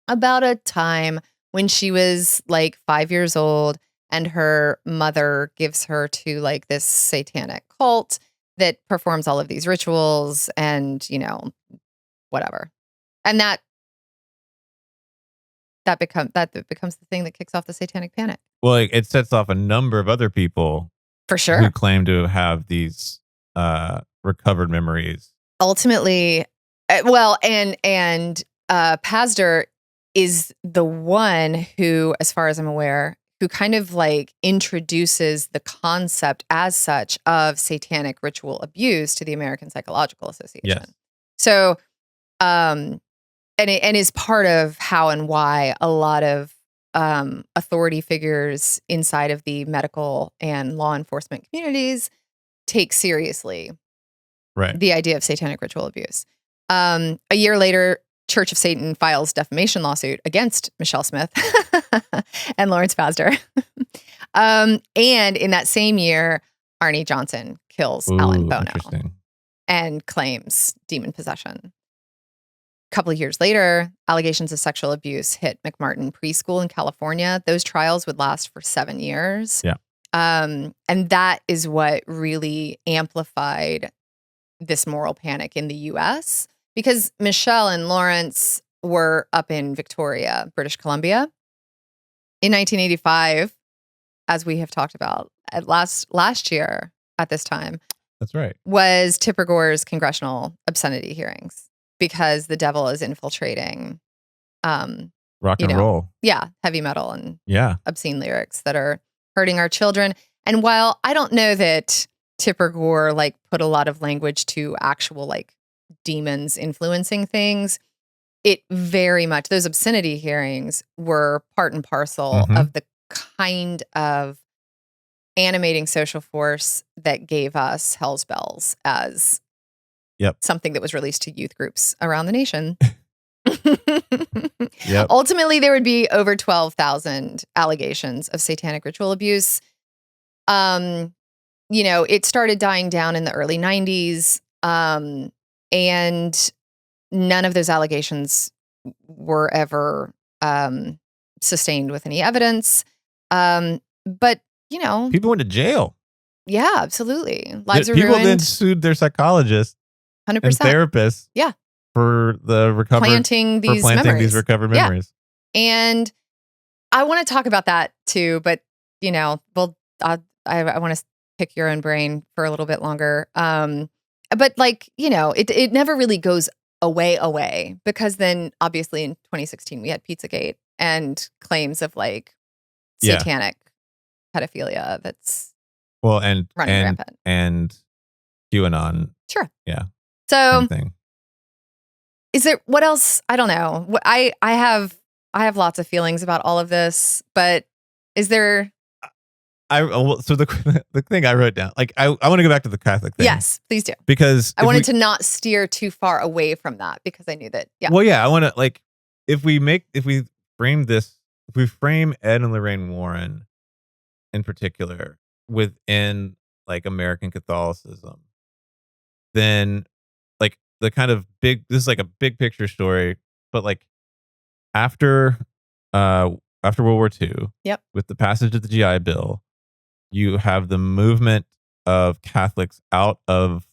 about a time when she was like 5 years old, and her mother gives her to like this satanic cult that performs all of these rituals and, whatever. And that becomes the thing that kicks off the Satanic Panic. Well, it sets off a number of other people for sure who claim to have these recovered memories. Ultimately, and Pasder is the one who, as far as I'm aware, who kind of like introduces the concept as such of satanic ritual abuse to the American Psychological Association. Yes. So, and is part of how and why a lot of authority figures inside of the medical and law enforcement communities take seriously the idea of satanic ritual abuse. A year later, Church of Satan files defamation lawsuit against Michelle Smith and Lawrence Pasder. And in that same year, Arnie Johnson kills Alan Bono and claims demon possession. A couple of years later, allegations of sexual abuse hit McMartin Preschool in California. Those trials would last for 7 years. Yeah. And that is what really amplified this moral panic in the U.S., because Michelle and Lawrence were up in Victoria, British Columbia. In 1985, as we have talked about last year at this time. That's right. Was Tipper Gore's congressional obscenity hearings, because the devil is infiltrating rock and roll. Yeah, heavy metal and yeah, obscene lyrics that are hurting our children. And while I don't know that Tipper Gore like put a lot of language to actual like demons influencing things, it very much, those obscenity hearings were part and parcel of the kind of animating social force that gave us Hell's Bells as something that was released to youth groups around the nation. Ultimately, there would be over 12,000 allegations of satanic ritual abuse. It started dying down in the early 90s. And none of those allegations were ever sustained with any evidence. But, people went to jail. Yeah, absolutely. Lives were ruined. People then sued their psychologists 100%. and therapists for the planting these recovered memories. And I want to talk about that too, but, I want to pick your own brain for a little bit longer. But it never really goes away, because then obviously in 2016 we had Pizzagate and claims of like satanic pedophilia that's running rampant. And QAnon. Sure. Yeah. So is there, what else? I don't know. I have lots of feelings about all of this, but is there... So the thing I wrote down, like I want to go back to the Catholic thing. Yes, please do. Because I wanted to not steer too far away from that, because I knew that. Yeah. Well, yeah, I want to like if we frame Ed and Lorraine Warren in particular within like American Catholicism, then like the kind of this is like a big picture story, but like after World War II, yep, with the passage of the GI Bill, you have the movement of Catholics out of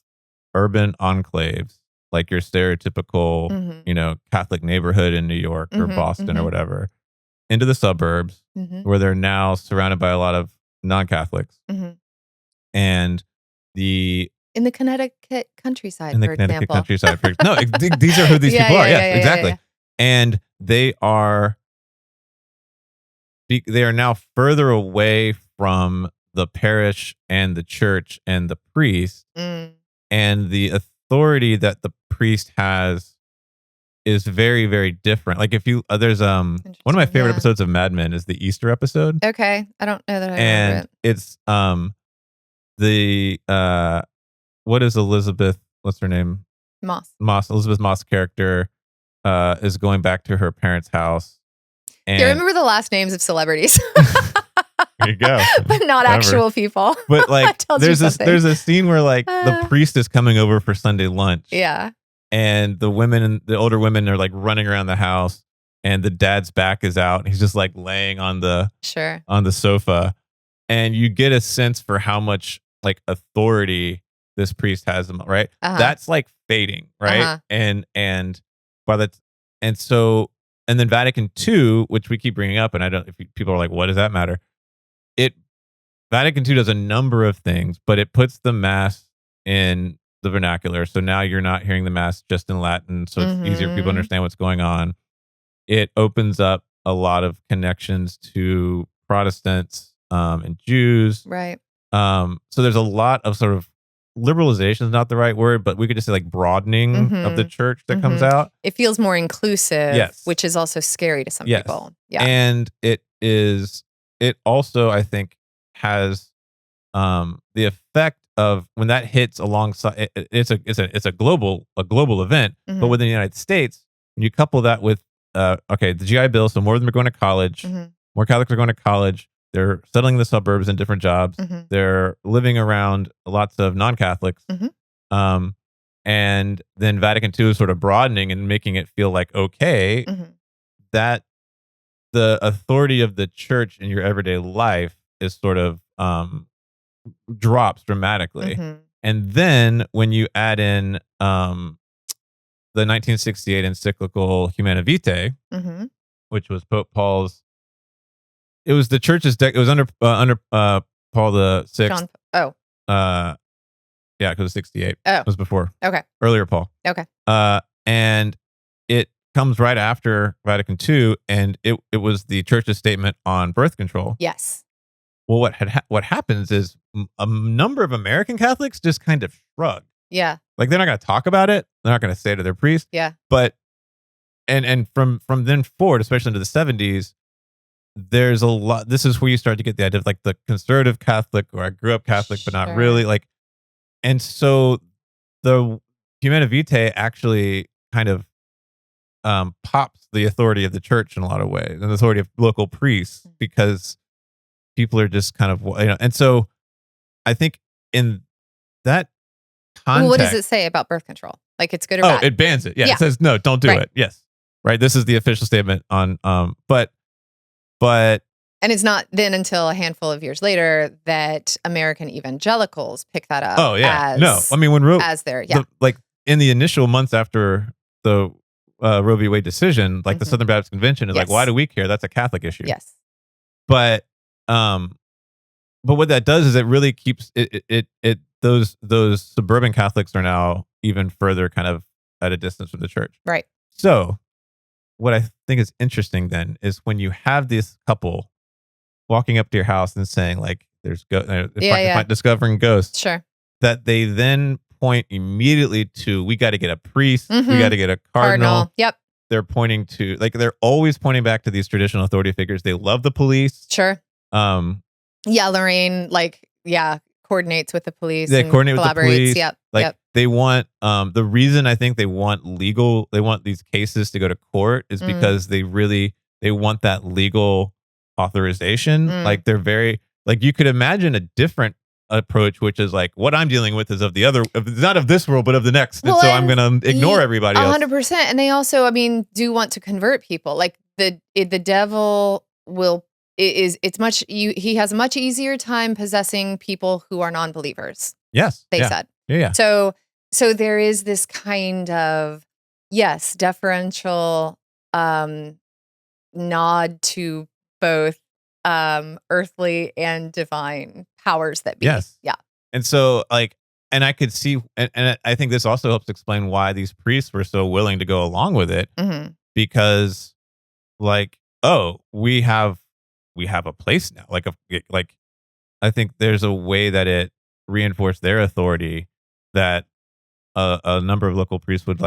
urban enclaves, like your stereotypical, Catholic neighborhood in New York or Boston or whatever, into the suburbs where they're now surrounded by a lot of non-Catholics. And in the Connecticut countryside, for example. No, these are who these people are. Yes, exactly. Yeah. And they are now further away from the parish and the church and the priest, and the authority that the priest has is very, very different. Like if you there's one of my favorite episodes of Mad Men is the Easter episode. Okay, I don't know that I remember it. It's what is Elizabeth? What's her name? Moss. Elizabeth Moss character is going back to her parents' house. And I remember the last names of celebrities. There you go. But not actual people. But like there's a scene where like the priest is coming over for Sunday lunch. Yeah. And the older women are like running around the house, and the dad's back is out. He's just like laying on the sofa. And you get a sense for how much like authority this priest has, right? That's like fading, right? And then Vatican II, which we keep bringing up, and if people are like, what does that matter? Vatican II does a number of things, but it puts the mass in the vernacular. So now you're not hearing the mass just in Latin, so it's easier for people to understand what's going on. It opens up a lot of connections to Protestants and Jews. Right. So there's a lot of sort of liberalization is not the right word, but we could just say like broadening of the church that comes out. It feels more inclusive, yes, which is also scary to some people. Yeah. And it also, I think, has the effect of when that hits alongside it's a global event, but within the United States, when you couple that with the GI Bill, so more of them are going to college, more Catholics are going to college. They're settling in the suburbs in different jobs. They're living around lots of non-Catholics. And then Vatican II is sort of broadening and making it feel like, okay, that the authority of the church in your everyday life is sort of drops dramatically. And then when you add in the 1968 encyclical Humana Vitae, which was Pope Paul's, it was the church's it was under Paul the Sixth. Yeah, because it was 68. Oh, it was before. Okay, earlier Paul. Okay, and it comes right after Vatican II, and it was the church's statement on birth control. Yes. Well, what happens is a number of American Catholics just kind of shrug. Yeah, like they're not going to talk about it. They're not going to say it to their priest. Yeah, but and from then forward, especially into the 70s. There's a lot. This is where you start to get the idea of like the conservative Catholic, or I grew up Catholic, but not really. Like, and so the Humana Vitae actually kind of pops the authority of the church in a lot of ways, and the authority of local priests, because people are just kind of, and so I think in that context, well, what does it say about birth control? Like it's good or bad? It bans it. Yeah, it says no, don't do it. Yes, right. This is the official statement on But and it's not then until a handful of years later that American evangelicals pick that up. Oh yeah, as their like in the initial months after the Roe v. Wade decision, like the Southern Baptist Convention is like, why do we care? That's a Catholic issue. Yes, but what that does is it really keeps those suburban Catholics are now even further kind of at a distance from the church. Right. So what I think is interesting then is when you have this couple walking up to your house and saying like, there's discovering ghosts. Sure. That they then point immediately to, we got to get a priest. We got to get a cardinal. Yep. They're pointing to, like, they're always pointing back to these traditional authority figures. They love the police. Sure. Lorraine, coordinates with the police. They coordinate with the police. Yep. They want, the reason I think they want these cases to go to court is because they want that legal authorization. Like they're very, like you could imagine a different approach, which is like, what I'm dealing with is not of this world, but of the next. Well, and so I'm going to ignore everybody else. 100%. And they also, do want to convert people. Like the devil will he has a much easier time possessing people who are non-believers. Yes. They said. Yeah. So there is this kind of, yes, deferential nod to both earthly and divine powers that be. Yes. Yeah. And so and I could see, and I think this also helps explain why these priests were so willing to go along with it, because we have a place now. I think there's a way that it reinforced their authority that a number of local priests would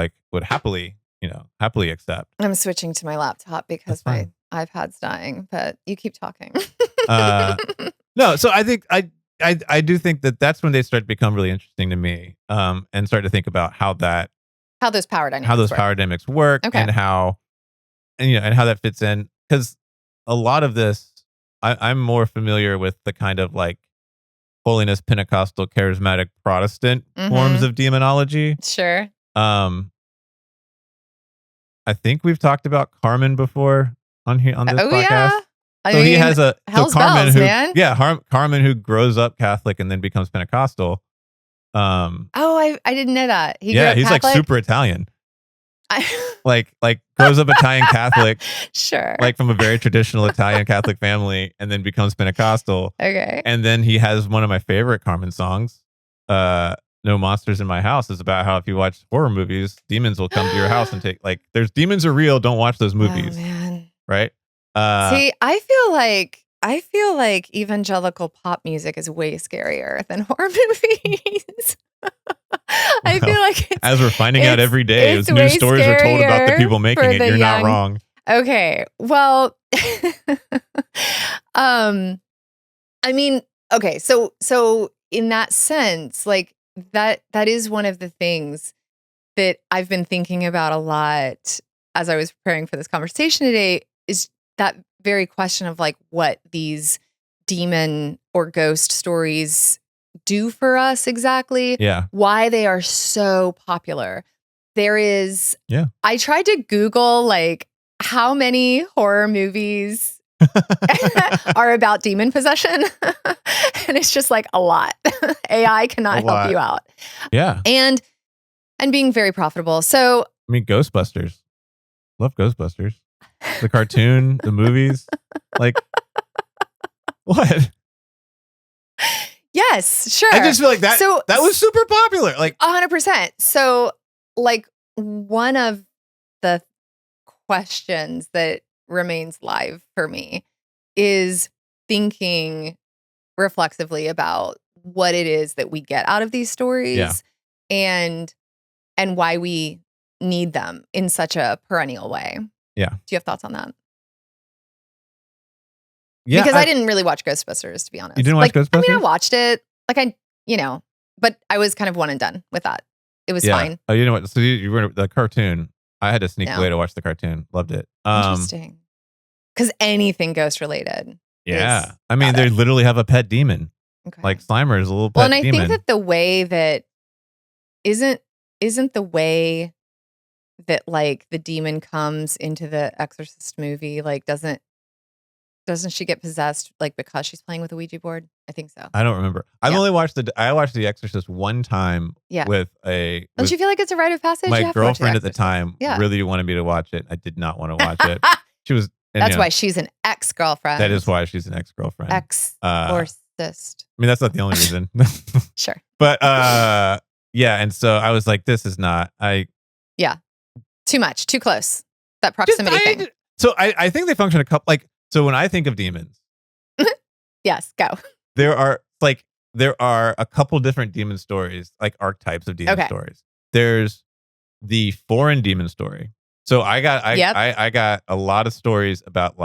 happily accept. I'm switching to my laptop because my iPad's dying, but you keep talking. No, so I think I do think that that's when they start to become really interesting to me, and start to think about how those power dynamics work, Okay. and how that fits in, because a lot of this I'm more familiar with the kind of holiness Pentecostal charismatic Protestant forms of demonology. Sure. I think we've talked about Carman before on this podcast. Yeah. He has Carman bells, man. Carman who grows up Catholic and then becomes Pentecostal. I didn't know that. He's Catholic? Super Italian. Grows up Italian Catholic. Sure. From a very traditional Italian Catholic family, and then becomes Pentecostal. Okay. And then he has one of my favorite Carman songs, No Monsters in My House, is about how if you watch horror movies, demons will come to your house and take there's demons are real, don't watch those movies. Oh, man. Right? See, I feel like evangelical pop music is way scarier than horror movies. I feel like as we're finding out every day, as new stories are told about the people making it, you're not wrong. Okay. Well, I mean, okay. So in that sense, that is one of the things that I've been thinking about a lot as I was preparing for this conversation today, is that very question of what these demon or ghost stories do for us exactly. Yeah. Why they are so popular. There is, I tried to Google how many horror movies are about demon possession. And it's just a lot. AI cannot help you out. Yeah. And being very profitable. So, I mean, Ghostbusters. Love Ghostbusters. The cartoon, the movies. What? Yes, sure. I just feel like that was super popular. 100%. So, one of the questions that remains live for me is thinking reflexively about what it is that we get out of these stories, and why we need them in such a perennial way. Yeah. Do you have thoughts on that? Yeah, because I didn't really watch Ghostbusters, to be honest. You didn't watch Ghostbusters? I mean, I watched it. But I was kind of one and done with that. It was fine. Oh, you know what? So you were the cartoon. I had to sneak away to watch the cartoon. Loved it. Interesting. Because anything ghost related. Yeah. I mean, they literally have a pet demon. Okay. Slimer is a little pet demon. Well, and I think that the way that isn't the way that the demon comes into the Exorcist movie, doesn't she get possessed because she's playing with a Ouija board? I think so. I don't remember. I watched The Exorcist one time with a. Don't you feel like it's a rite of passage? My girlfriend at the time really wanted me to watch it. I did not want to watch it. She was. That's why she's an ex-girlfriend. That is why she's an ex-girlfriend. Ex-orcist. I mean, that's not the only reason. Sure. But and so I was like, this is not. Yeah. Too much. Too close. That proximity thing. So I think they function a couple So when I think of demons, yes, go. There are a couple different demon stories, archetypes of demon stories. There's the foreign demon story. So I got a lot of stories about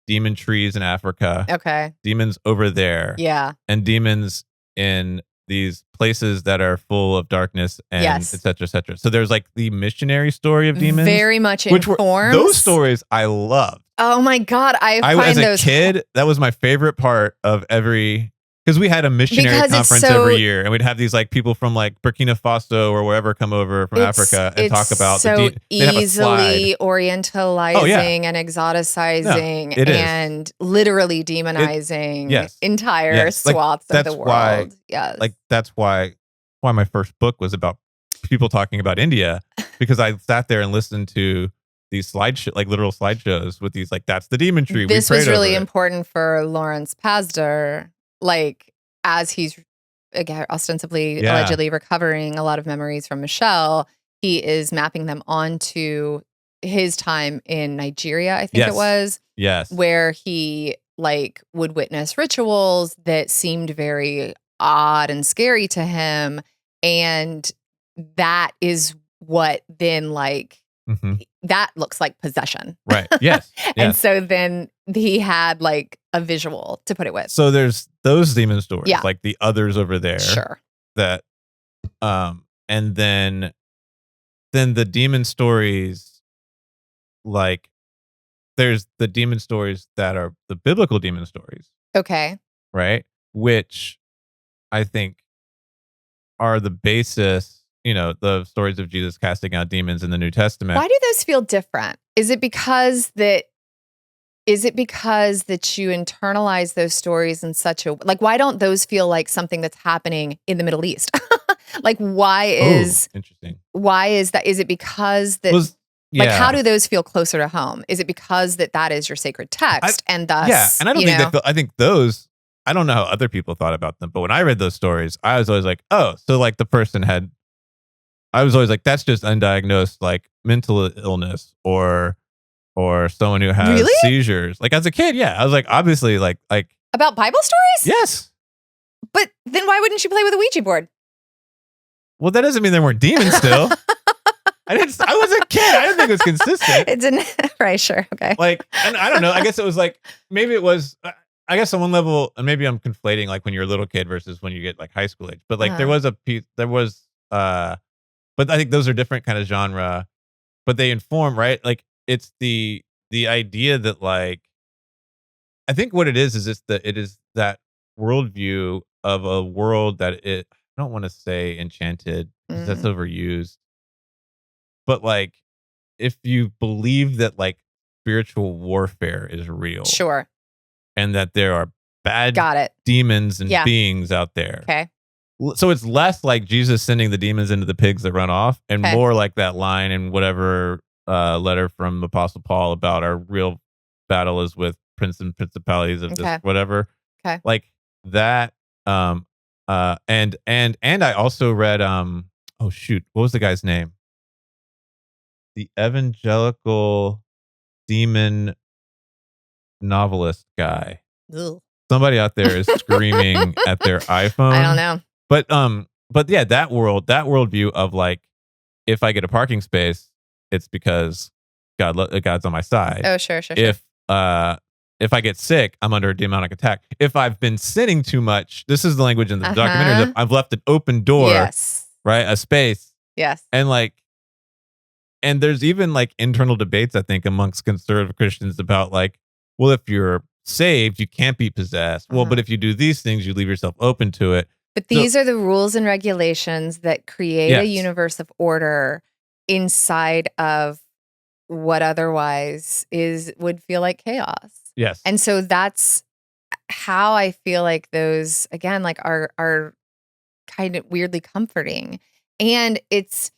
demon trees in Africa. Okay. Demons over there. Yeah. And demons in these places that are full of darkness and et cetera, et cetera. So there's the missionary story of demons. Very much informed. Those stories I love. Oh my God. I find as a those kid, that was my favorite part of every Because we had a missionary Because it's conference so- every year, and we'd have these like people from like Burkina Faso or wherever come over from Africa and talk about so they'd have a slide. easily orientalizing and exoticizing it is. and literally demonizing Yes. entire Yes. Like, swaths of that's the world. why- Yes. Like that's why my first book was about people talking about India, because I sat there and listened to these like literal slideshows with these like, that's the demon tree. This we was prayed really over it. important for Lawrence Pasder, like as he's again ostensibly allegedly recovering a lot of memories from Michelle, he is mapping them onto his time in Nigeria, I think it was. Yes. Where he like would witness rituals that seemed very odd and scary to him. And that is what then like that looks like possession. Right. Yes. And so then he had like a visual to put it with. So there's those demon stories, like the others over there. Sure. That and then the demon stories, like there's the demon stories that are the biblical demon stories. Okay. Right? Which I think are the basis, the stories of Jesus casting out demons in the New Testament. Why do those feel different? Is it because that you internalize those stories in such a like why don't those feel like something that's happening in the Middle East? Like interesting. Why is that? Is it because that like how do those feel closer to home? Is it because that is your sacred text and thus and I don't think I think those, I don't know how other people thought about them, but when I read those stories, I was always like, oh, so like the person I was always like, that's just undiagnosed like mental illness or someone who has seizures. Like as a kid, I was like, obviously like about Bible stories? Yes. But then why wouldn't you play with a Ouija board? Well, that doesn't mean there weren't demons still. I was a kid. I didn't think it was consistent. It didn't. Right. Sure. Okay. Like, and I don't know. I guess it was like, maybe it was, I guess on one level, and maybe I'm conflating like when you're a little kid versus when you get like high school age, but like there was but I think those are different kind of genre, but they inform, right? Like it's the idea that like, I think what it is it is that worldview of a world that I don't want to say enchanted because that's overused, but like if you believe that like spiritual warfare is real, sure, and that there are bad demons and beings out there, okay. So it's less like Jesus sending the demons into the pigs that run off, and more like that line in whatever letter from Apostle Paul about our real battle is with prince and principalities of this whatever. Okay. Like that. And I also read oh shoot, what was the guy's name? The evangelical demon novelist guy. Ugh. Somebody out there is screaming at their iPhone. I don't know. But yeah, that worldview of like, if I get a parking space, it's because God's on my side. Oh, sure. If I get sick, I'm under a demonic attack. If I've been sinning too much, this is the language in the documentary. I've left an open door, right, a space, and there's even like internal debates, I think, amongst conservative Christians about like, well, if you're saved, you can't be possessed. Well, but if you do these things, you leave yourself open to it. But these are the rules and regulations that create a universe of order inside of what otherwise would feel like chaos. Yes. And so that's how I feel like those, again, like are kind of weirdly comforting. And it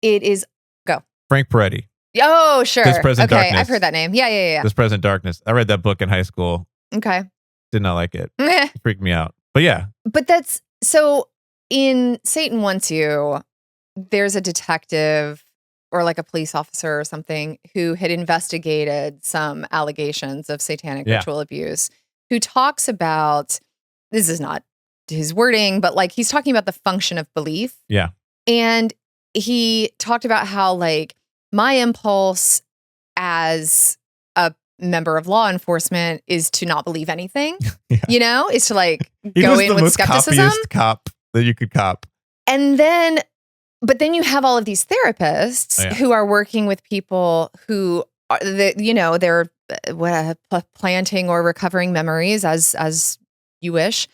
is go. Frank Peretti. Oh, sure. This Present okay, Darkness. I've heard that name. Yeah. This Present Darkness. I read that book in high school. Okay. Did not like it. It freaked me out. But yeah. But that's so in Satan Wants You, there's a detective or like a police officer or something who had investigated some allegations of satanic ritual abuse, who talks about, this is not his wording, but like he's talking about the function of belief. Yeah. And he talked about how like my impulse as a member of law enforcement is to not believe anything, is to like go in with skepticism. He was the most cop that you could cop. And but then you have all of these therapists who are working with people who are, they're planting or recovering memories as you wish.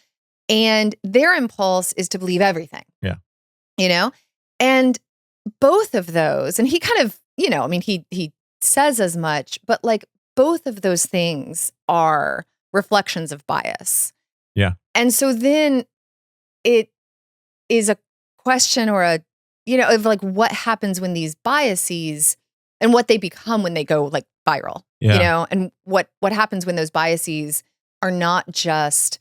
And their impulse is to believe everything. Yeah. You know? And both of those, and he kind of, I mean, he says as much, but like both of those things are reflections of bias. Yeah. And so then it is a question or of like what happens when these biases and what they become when they go like viral, and what happens when those biases are not just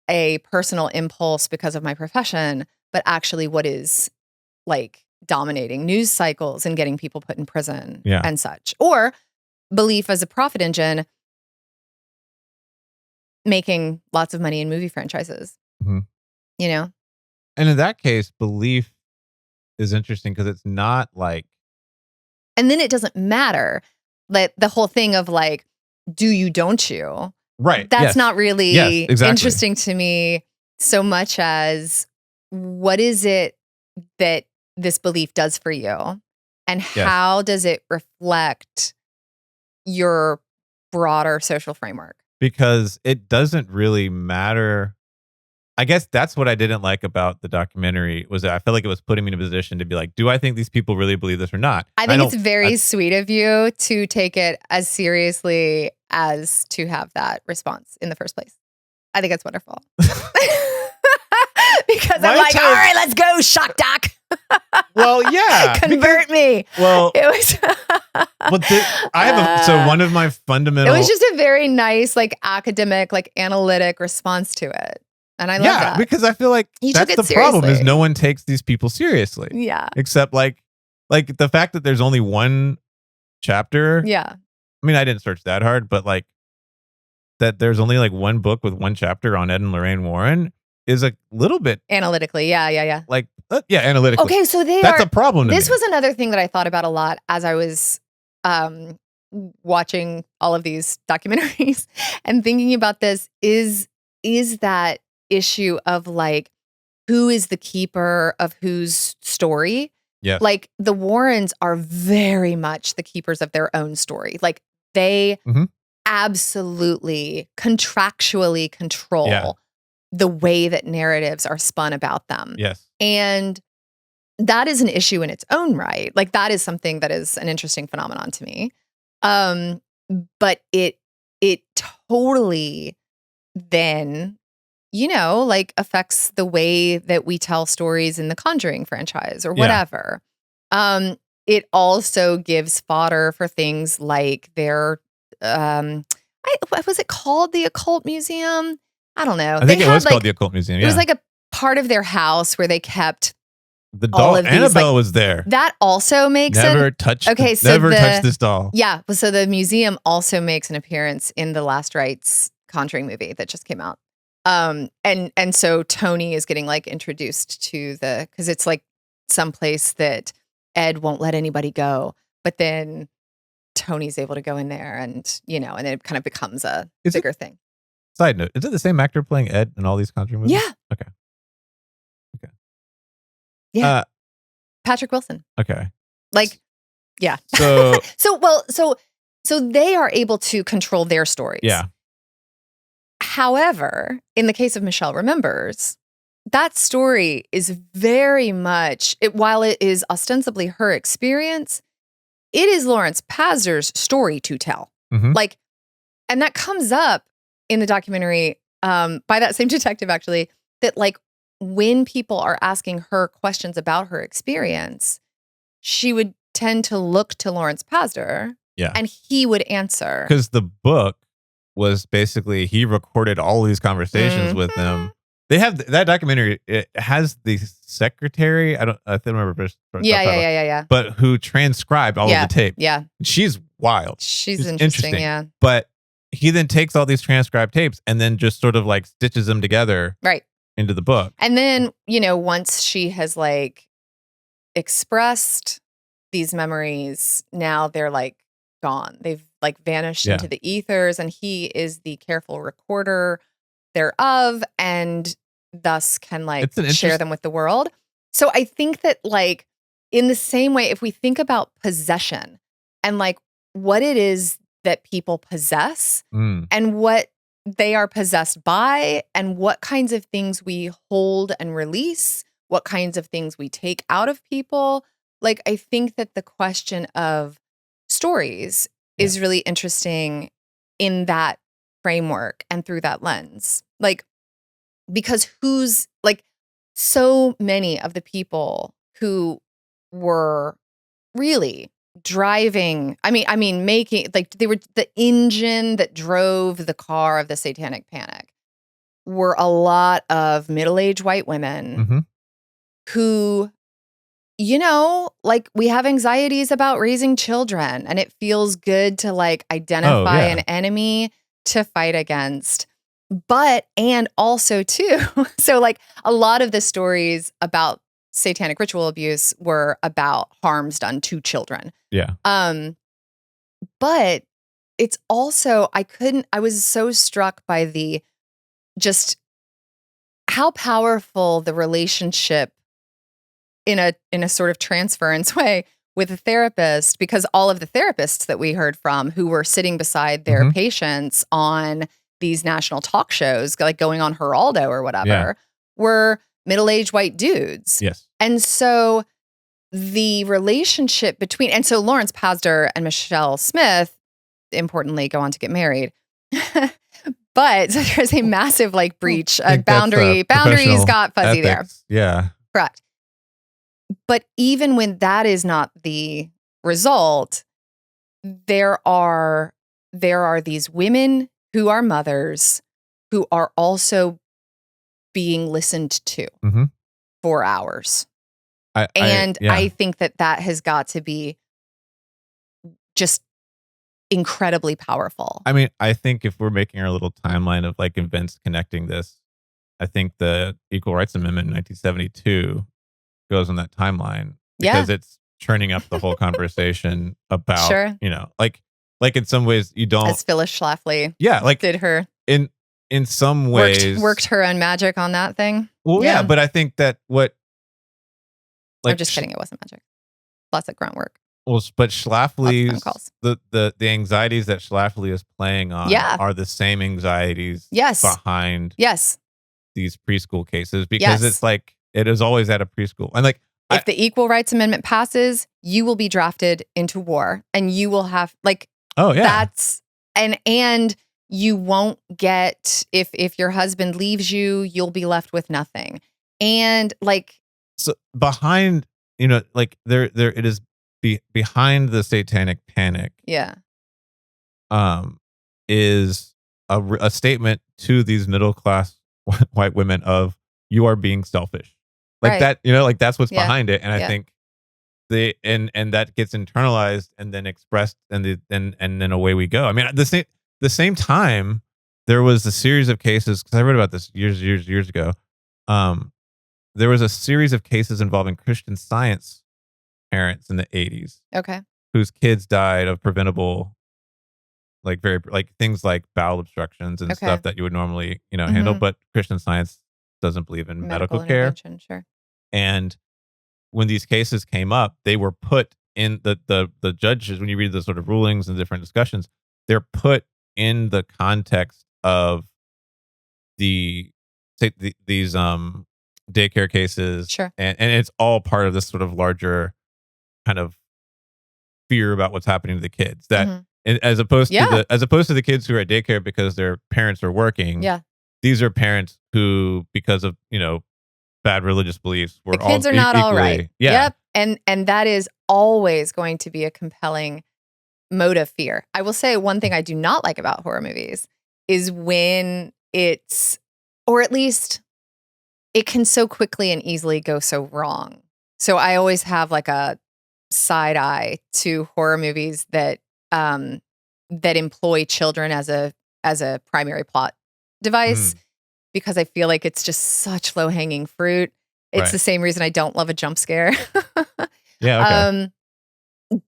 a personal impulse because of my profession, but actually what is like dominating news cycles and getting people put in prison and such, or belief as a profit engine, making lots of money in movie franchises, Mhm. And in that case, belief is interesting because it's not like, and then it doesn't matter that the whole thing of like, do you, don't you? right. That's yes. not really Yes, exactly. interesting to me so much as what is it that this belief does for you? And how does it reflect your broader social framework? Because it doesn't really matter. I guess that's what I didn't like about the documentary was that I felt like it was putting me in a position to be like, do I think these people really believe this or not? I think it's very sweet of you to take it as seriously as to have that response in the first place. I think it's wonderful. Because I'm like, all right, let's go, shock doc. Well, yeah. Convert me. Well, it was. So one of my fundamental. It was just a very nice, like academic, like analytic response to it. And I love that. Yeah, because I feel like that's the problem is no one takes these people seriously. Yeah. Except like the fact that there's only one chapter. Yeah. I mean, I didn't search that hard, but like that there's only like one book with one chapter on Ed and Lorraine Warren is a little bit analytically. Yeah. Like, analytically. Okay, so that's a problem. This was another thing that I thought about a lot as I was watching all of these documentaries and thinking about this is that issue of like, who is the keeper of whose story? Yes. Like the Warrens are very much the keepers of their own story. Like they absolutely contractually control the way that narratives are spun about them. Yes. And that is an issue in its own right. Like that is something that is an interesting phenomenon to me. But it totally then, like affects the way that we tell stories in the Conjuring franchise or whatever. It also gives fodder for things like their, what was it called? The Occult Museum? I don't know. I think it was called the Occult Museum. It was like a part of their house where they kept the doll. Annabelle was there. That also makes never touched this doll. Yeah, so the museum also makes an appearance in the Last Rites Conjuring movie that just came out. And so Tony is getting like introduced to because it's like someplace that Ed won't let anybody go, but then Tony's able to go in there and and it kind of becomes a bigger thing. Side note, is it the same actor playing Ed in all these Conjuring movies? Yeah. Okay. Yeah. Patrick Wilson. Okay. Like, yeah. So so they are able to control their stories. Yeah. However, in the case of Michelle Remembers, that story is very much, while it is ostensibly her experience, it is Lawrence Pazder's story to tell. Mm-hmm. Like, and that comes up in the documentary by that same detective, actually, that like when people are asking her questions about her experience, she would tend to look to Lawrence Pazder and he would answer. Because the book was basically, he recorded all these conversations with them. They have that documentary. It has the secretary. I don't remember. Yeah. But who transcribed all of the tape. Yeah. She's wild. She's interesting. Yeah. But he then takes all these transcribed tapes and then just sort of like stitches them together. Right. Into the book. And then, once she has like expressed these memories, now they're like gone. They've like vanished into the ethers, and he is the careful recorder thereof and thus can like share them with the world. So I think that like in the same way, if we think about possession and like what it is that people possess and what they are possessed by, and what kinds of things we hold and release, what kinds of things we take out of people. Like, I think that the question of stories is really interesting in that framework and through that lens. Like, because so many of the people who were really driving, making, like, they were the engine that drove the car of the Satanic Panic, were a lot of middle-aged white women who, like, we have anxieties about raising children, and it feels good to, like, identify an enemy to fight against. But, and also too, so, like, a lot of the stories about satanic ritual abuse were about harms done to children. Yeah. But it's also, I was so struck by just how powerful the relationship in a sort of transference way with a therapist, because all of the therapists that we heard from who were sitting beside their patients on these national talk shows, like going on Geraldo or whatever, were middle-aged white dudes. Yes. And so the relationship between, and so Lawrence Pastor and Michelle Smith, importantly, go on to get married. But there's a massive, like, breach, boundaries got fuzzy ethics. There. Yeah. Correct. But even when that is not the result, there are these women who are mothers who are also being listened to for hours. I think that has got to be just incredibly powerful. I mean, I think if we're making our little timeline of, like, events connecting this, I think the Equal Rights Amendment in 1972 goes on that timeline because it's turning up the whole conversation about, like in some ways you don't, as Phyllis Schlafly did her in some ways worked her own magic on that thing. Well, but I think that I'm just kidding, it wasn't magic. Lots of grunt work. Well, but Schlafly's the anxieties that Schlafly is playing on are the same anxieties behind these preschool cases, because it's like it is always at a preschool. And, like, if the Equal Rights Amendment passes, you will be drafted into war, and you will have, like, that's and you won't get, if your husband leaves you, you'll be left with nothing. And, like, so behind, like, there it is behind the Satanic Panic. Is a statement to these middle class white women of, you are being selfish. Like that, like, that's what's behind it. And I think and that gets internalized and then expressed, and then away we go. I mean, the same time, there was a series of cases, because I wrote about this years ago. There was a series of cases involving Christian Science parents in the 80s. Okay. Whose kids died of preventable, like, very, like, things like bowel obstructions and stuff that you would normally, handle. But Christian Science doesn't believe in medical care. Sure. And when these cases came up, they were put in the judges, when you read the sort of rulings and different discussions, they're put in the context of these daycare cases. Sure. And it's all part of this sort of larger kind of fear about what's happening to the kids, that as opposed to the kids who are at daycare because their parents are working. These are parents who, because of, bad religious beliefs, were the kids all are not equally, all right. Yep. And that is always going to be a compelling mode of fear. I will say one thing I do not like about horror movies is when it's, or at least it can so quickly and easily go so wrong. So I always have, like, a side eye to horror movies that employ children as a primary plot device, because I feel like it's just such low hanging fruit. It's the same reason I don't love a jump scare.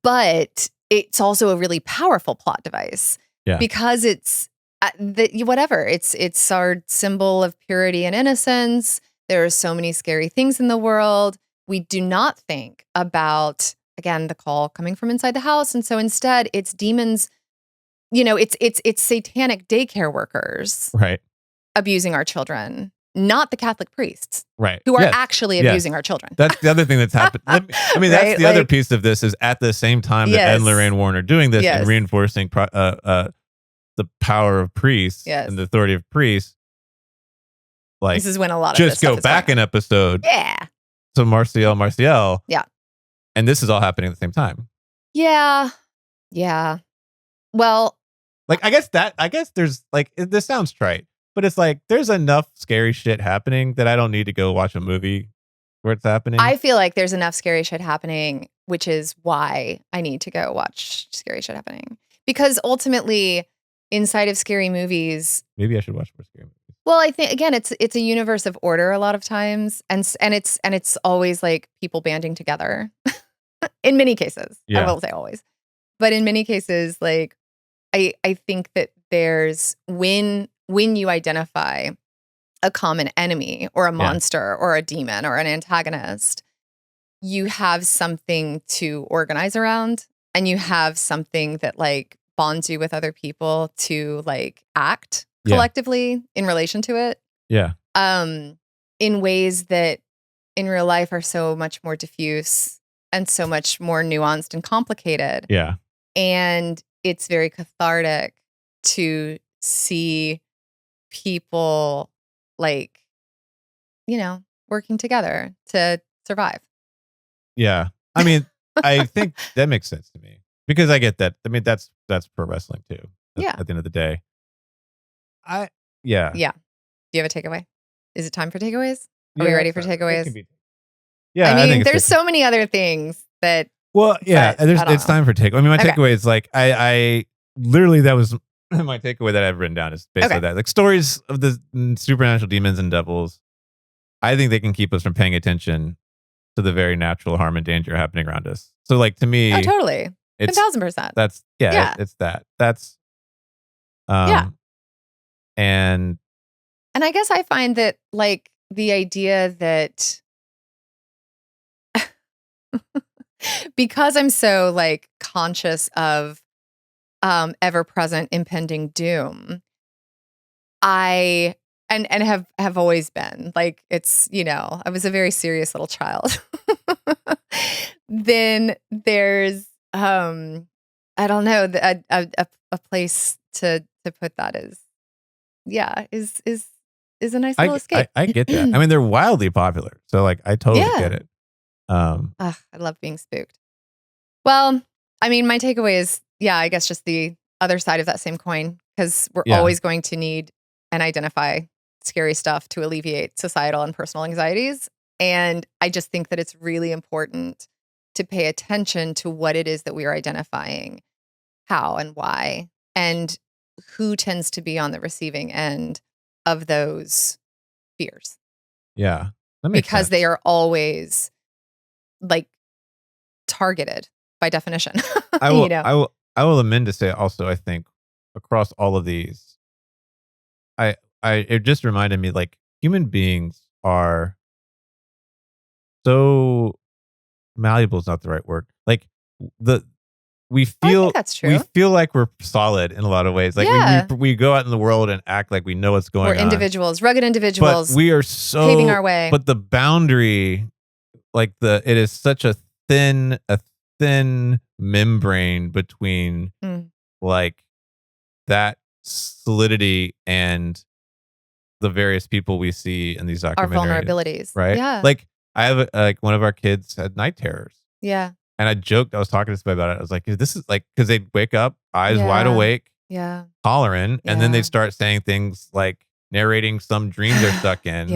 But it's also a really powerful plot device because it's it's our symbol of purity and innocence. There are so many scary things in the world. We do not think about, again, the call coming from inside the house. And so instead, it's demons it's satanic daycare workers Right. abusing our children, not the Catholic priests Right. who are Yes. Yes. abusing our children. That's the other thing that's happened. I mean, that's Right? the other piece of this is at the same time that Ed and Yes. Lorraine Warren are doing this and Yes. reinforcing the power of priests Yes. and the authority of priests. Like, This is when a lot of just this stuff go is back going an episode Yeah. to Martial. Yeah. And this is all happening at the same time. Yeah. Yeah. Well, Like, I guess there's like, this sounds trite, but it's like, there's enough scary shit happening that I don't need to go watch a movie where it's happening. I feel like there's enough scary shit happening, which is why I need to go watch scary shit happening. Because ultimately, inside of scary movies, maybe I should watch more scary movies. Well, I think again, it's a universe of order a lot of times, and it's always like people banding together. In many cases, I won't say always, but in many cases, like I think that there's when you identify a common enemy or a monster or a demon or an antagonist, you have something to organize around, and you have something that like bonds you with other people to like act collectively in relation to it. Yeah. In ways that in real life are so much more diffuse and so much more nuanced and complicated. Yeah. And it's very cathartic to see people like, working together to survive. Yeah. I mean, I think that makes sense to me because I get that. I mean, that's pro wrestling too. At the end of the day. Yeah. Do you have a takeaway? Is it time for takeaways? Are we ready for takeaways? Yeah. I mean, there's so many other things that. Well, yeah, it's time for takeaway. I mean, my takeaway is like, I literally, that was my takeaway that I've written down is basically that. Like stories of the supernatural demons and devils, I think they can keep us from paying attention to the very natural harm and danger happening around us. So like to me. Oh, totally. 1000%. That's, it's that. That's, And I guess I find that like the idea that because I'm so like conscious of ever-present impending doom, I have always been like, it's, I was a very serious little child. Then there's I don't know, a place to put that is a nice little escape. I get that. I mean, they're wildly popular. So like, I totally get it. I love being spooked. Well, I mean, my takeaway is, I guess just the other side of that same coin, because we're always going to need and identify scary stuff to alleviate societal and personal anxieties. And I just think that it's really important to pay attention to what it is that we are identifying, how and why, and who tends to be on the receiving end of those fears. Yeah. That makes because sense. they are always like targeted by definition. I will amend to say also, I think across all of these, it just reminded me like human beings are so malleable is not the right word. Like we feel I think that's true. We feel like we're solid in a lot of ways. Like we go out in the world and act like we know what's going on. We're individuals, rugged individuals. But we are so paving our way. But the boundary, like it is such a thin membrane between like that solidity and the various people we see in these documentaries. Our vulnerabilities. Right? Yeah. Like I have like one of our kids had night terrors. Yeah. And I joked, I was talking to somebody about it. I was like, this is like, because they'd wake up, eyes wide awake, hollering, and then they'd start saying things like narrating some dream they're stuck in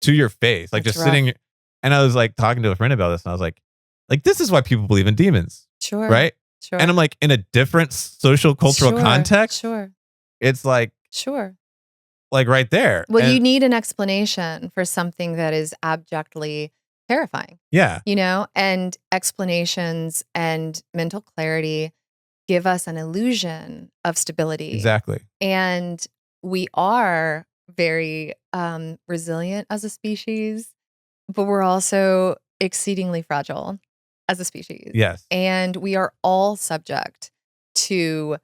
to your face, like that's just rough. Sitting. And I was like talking to a friend about this, and I was like, this is why people believe in demons. Sure. Right? Sure. And I'm like, in a different social cultural context. Sure. It's like, like right there. Well, you need an explanation for something that is abjectly terrifying. Yeah. And explanations and mental clarity give us an illusion of stability. Exactly. And we are very resilient as a species, but we're also exceedingly fragile as a species. Yes. And we are all subject to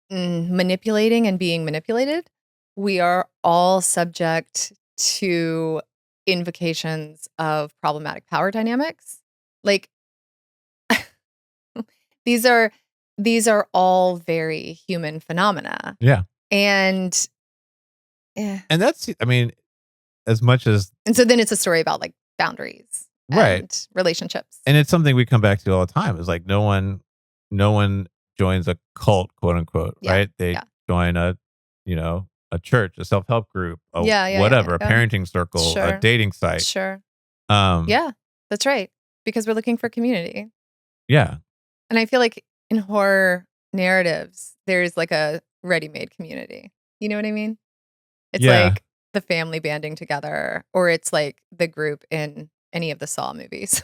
manipulating and being manipulated. We are all subject to invocations of problematic power dynamics. Like these are all very human phenomena. Yeah. And that's, I mean, as much as... And so then it's a story about like boundaries and relationships. And it's something we come back to all the time. It's like no one joins a cult, quote unquote, right? They join a church, a self-help group, a parenting circle, a dating site. Sure. Yeah, that's right. Because we're looking for community. Yeah. And I feel like in horror narratives, there's like a ready-made community. You know what I mean? It's like the family banding together, or it's like the group in any of the Saw movies.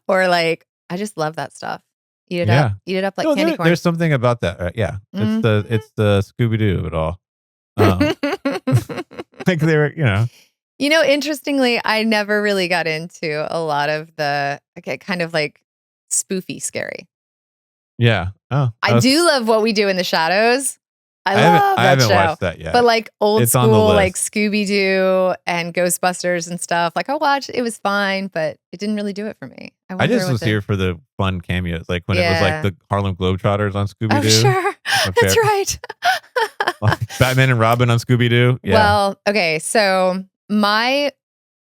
Or like, I just love that stuff. Eat it up like candy corn. There's something about that. Right? Yeah. It's the Scooby-Doo of it all. Like they were, interestingly, I never really got into a lot of the kind of like spoofy scary. Yeah. Oh, I do love What We Do in the Shadows. I haven't watched that yet. But like old school, like Scooby-Doo and Ghostbusters and stuff. Like I watched, it was fine, but it didn't really do it for me. I just was here for the fun cameos, like when it was like the Harlem Globetrotters on Scooby-Doo. Oh, sure. That's right. Batman and Robin on Scooby-Doo. Yeah. Well, okay. So my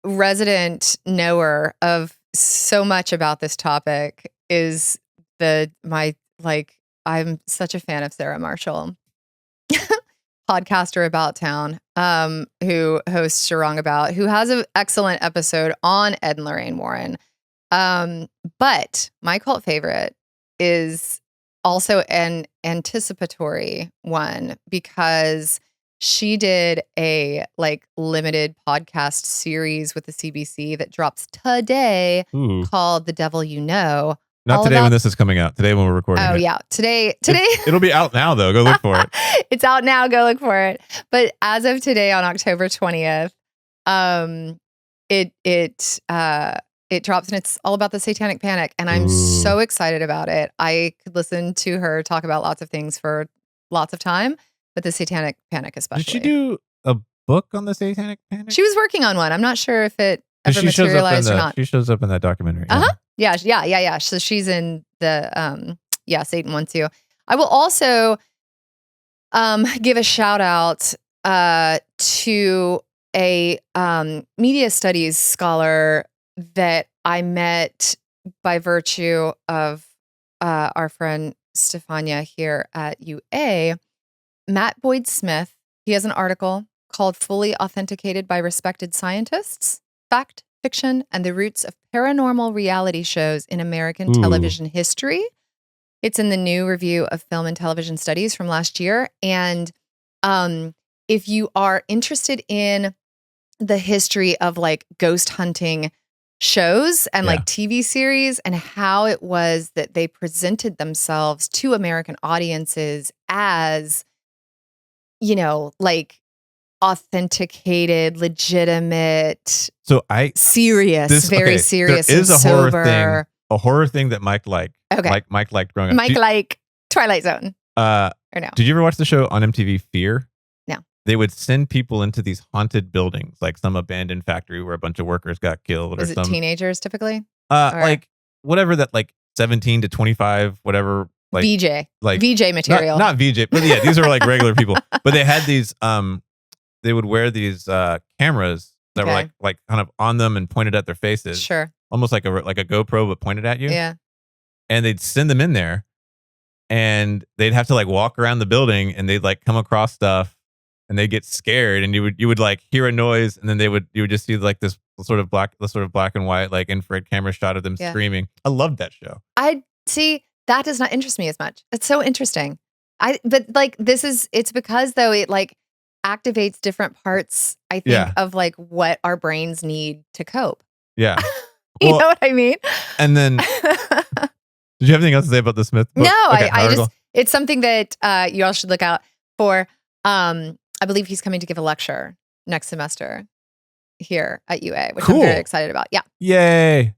resident knower of so much about this topic is I'm such a fan of Sarah Marshall, podcaster about town, who hosts Wrong About, who has an excellent episode on Ed and Lorraine Warren. But my cult favorite is also an anticipatory one because she did a like limited podcast series with the CBC that drops today called The Devil You Know. Not today when this is coming out. Today when we're recording. Oh, yeah. Today. It'll be out now, though. Go look for it. It's out now. Go look for it. But as of today, on October 20th, it drops, and it's all about the Satanic Panic. And I'm so excited about it. I could listen to her talk about lots of things for lots of time, but the Satanic Panic especially. Did she do a book on the Satanic Panic? She was working on one. I'm not sure if it ever materialized or not. She shows up in that documentary. Yeah. So she's in the Satan Wants You. I will also give a shout out to a media studies scholar that I met by virtue of our friend Stefania here at UA, Matt Boyd Smith. He has an article called Fully Authenticated by Respected Scientists, Fact, Fiction, and the Roots of Paranormal Reality Shows in American Television History. It's in the new review of Film and Television Studies from last year. And if you are interested in the history of like ghost hunting shows and like TV series and how it was that they presented themselves to American audiences as, like authenticated, legitimate, serious, very serious. There is and sober. a horror thing that Mike liked. Okay. Mike liked growing up. Mike liked Twilight Zone. Or no? Did you ever watch the show on MTV Fear? No. They would send people into these haunted buildings, like some abandoned factory where a bunch of workers got killed. Is it teenagers typically? Like whatever that, like 17 to 25, whatever. Like VJ, like VJ material. Not VJ, but yeah, these are like regular people. But they had these. They would wear these cameras that were like kind of on them and pointed at their faces. Sure. Almost like a GoPro, but pointed at you. Yeah. And they'd send them in there, and they'd have to like walk around the building, and they'd like come across stuff, and they'd get scared, and you would like hear a noise, and then you would just see like this sort of black and white like infrared camera shot of them screaming. I loved that show. I see that does not interest me as much. It's so interesting. But like it's because though it like activates different parts, I think, of like what our brains need to cope. Yeah. You know what I mean? And then did you have anything else to say about the Smith book? No, okay, I just it's something that you all should look out for. I believe he's coming to give a lecture next semester here at UA, which I'm very excited about. Yeah. Yay.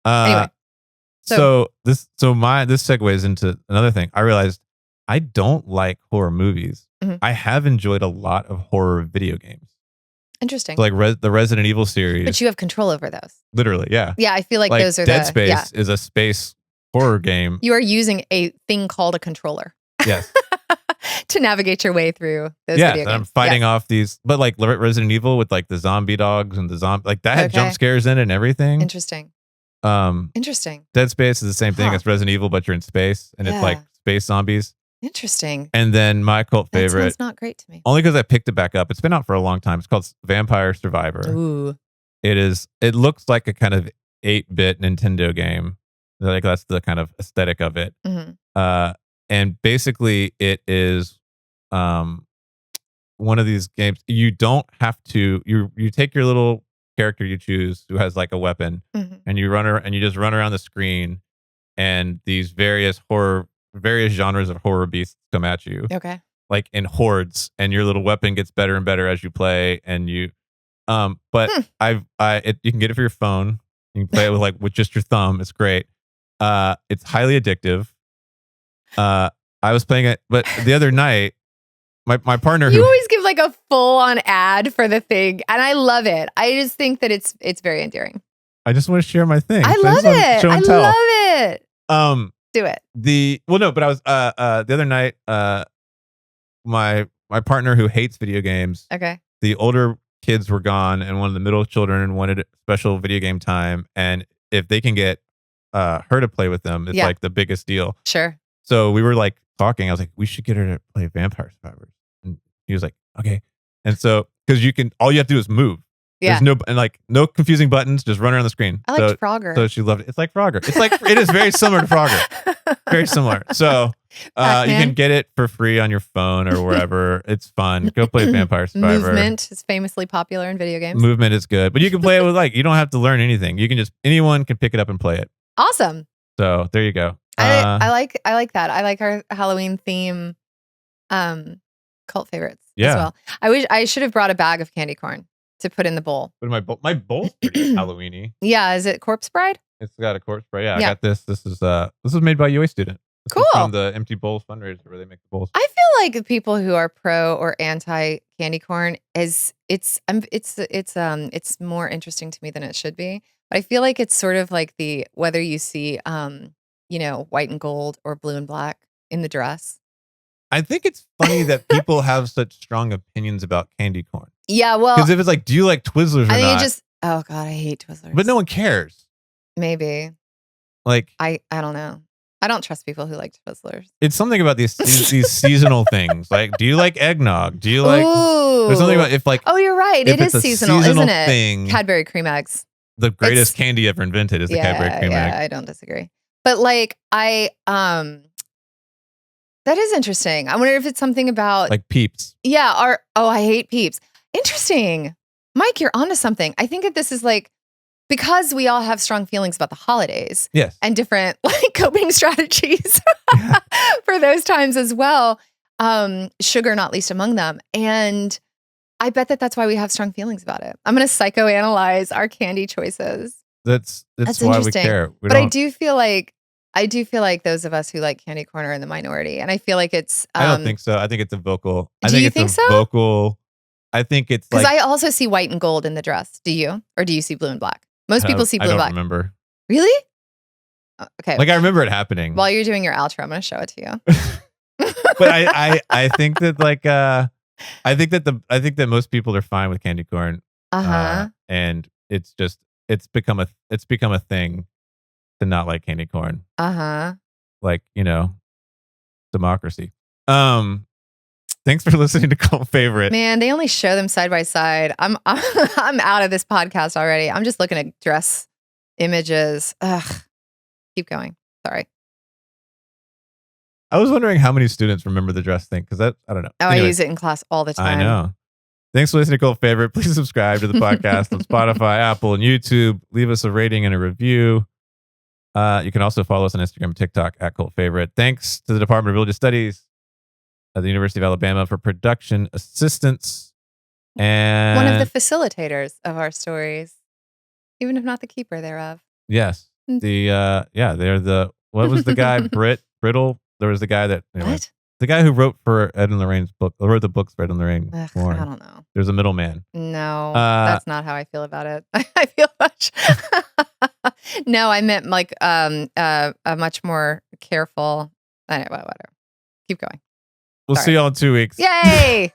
Anyway. So this segues into another thing. I realized I don't like horror movies. Mhm. I have enjoyed a lot of horror video games. Interesting. So like the Resident Evil series. But you have control over those. Literally, yeah. Yeah, I feel like those are Dead Space yeah. is a space horror game. You are using a thing called a controller. Yes. To navigate your way through those video games. And I'm fighting off these, but like Resident Evil with like the zombie dogs and the zombie, like that had jump scares in it and everything. Interesting. Interesting. Dead Space is the same thing as Resident Evil, but you're in space and it's like space zombies. Interesting. And then my cult favorite. That sounds not great to me. Only because I picked it back up. It's been out for a long time. It's called Vampire Survivor. Ooh. It looks like a kind of 8-bit Nintendo game. Like that's the kind of aesthetic of it. Mm-hmm. And basically it is one of these games. You don't have to, you take your little character you choose who has like a weapon, and you just run around the screen, and these various genres of horror beasts come at you. Okay. Like in hordes, and your little weapon gets better and better as you play, and you but you can get it for your phone. You can play it with just your thumb. It's great. It's highly addictive. I was playing it, but the other night, my partner you always give like a full on ad for the thing, and I love it. I just think that it's very endearing. I just want to share my thing. I love it. I love it. Do it. But I was the other night, my partner who hates video games. Okay. The older kids were gone, and one of the middle children wanted special video game time, and if they can get her to play with them, it's like the biggest deal. Sure. So we were like talking. I was like, we should get her to play Vampire Survivors, and he was like, okay. And so because all you have to do is move. Yeah. There's no confusing buttons. Just run around the screen. I liked Frogger. So she loved it. It's like Frogger. It's like it is very similar to Frogger. Very similar. So you can get it for free on your phone or wherever. It's fun. Go play Vampire Survivor. Movement is famously popular in video games. Movement is good, but you can play it with you don't have to learn anything. You can anyone can pick it up and play it. Awesome. So there you go. I like that. I like our Halloween theme cult favorites as well. I should have brought a bag of candy corn to put in the bowl. But my bowl's pretty Halloween-y. Yeah, is it Corpse Bride? It's got a corpse bride. Yeah, I got this. This is made by a UA student. This cool. Is from the Empty Bowls fundraiser where they make the bowls. I feel like the people who are pro or anti candy corn it's more interesting to me than it should be. But I feel like it's sort of like whether you see white and gold or blue and black in the dress. I think it's funny that people have such strong opinions about candy corn. Yeah, well, because if it's like, do you like Twizzlers or not? I think oh God, I hate Twizzlers. But no one cares. Maybe. Like I don't know. I don't trust people who like Twizzlers. It's something about these seasonal things. Like, do you like eggnog? Do you like? Ooh. There's something about Oh, you're right. It is seasonal, isn't it? Thing, Cadbury cream eggs. The greatest candy ever invented is the Cadbury cream egg. I don't disagree. But that is interesting. I wonder if it's something about like Peeps. Yeah. I hate Peeps. Interesting. Mike, you're onto something. I think that this is because we all have strong feelings about the holidays. Yes. And different coping strategies for those times as well. Sugar not least among them. And I bet that's why we have strong feelings about it. I'm going to psychoanalyze our candy choices. That's why we care. I do feel like those of us who like candy corn are in the minority, and I feel like it's. I don't think so. I think it's a vocal. Do you think so? Vocal. I think it's because I also see white and gold in the dress. Do you, or do you see blue and black? Most people see blue and black. I don't remember. Really? Okay. I remember it happening. While you're doing your outro, I'm going to show it to you. But I think that I think that most people are fine with candy corn. And it's become a thing to not like candy corn. Democracy. Thanks for listening to Cult Favorite. Man, they only show them side by side. I'm out of this podcast already. I'm just looking at dress images. Ugh. Keep going. Sorry. I was wondering how many students remember the dress thing, because I don't know. Oh, anyway, I use it in class all the time. I know. Thanks for listening to Cult Favorite. Please subscribe to the podcast on Spotify, Apple, and YouTube. Leave us a rating and a review. You can also follow us on Instagram and TikTok at Cult Favorite. Thanks to the Department of Religious Studies at the University of Alabama for production assistance. And one of the facilitators of our stories, even if not the keeper thereof. Yes. They're what was the guy? Brittle? There was the guy that, anyway. What? The guy who wrote for Ed and Lorraine's book, wrote the books for Ed and Lorraine Ugh, Warren. I don't know. There's a middleman. No, that's not how I feel about it. I feel much. No, I meant like a much more careful. Whatever. Keep going. We'll see y'all in 2 weeks. Yay!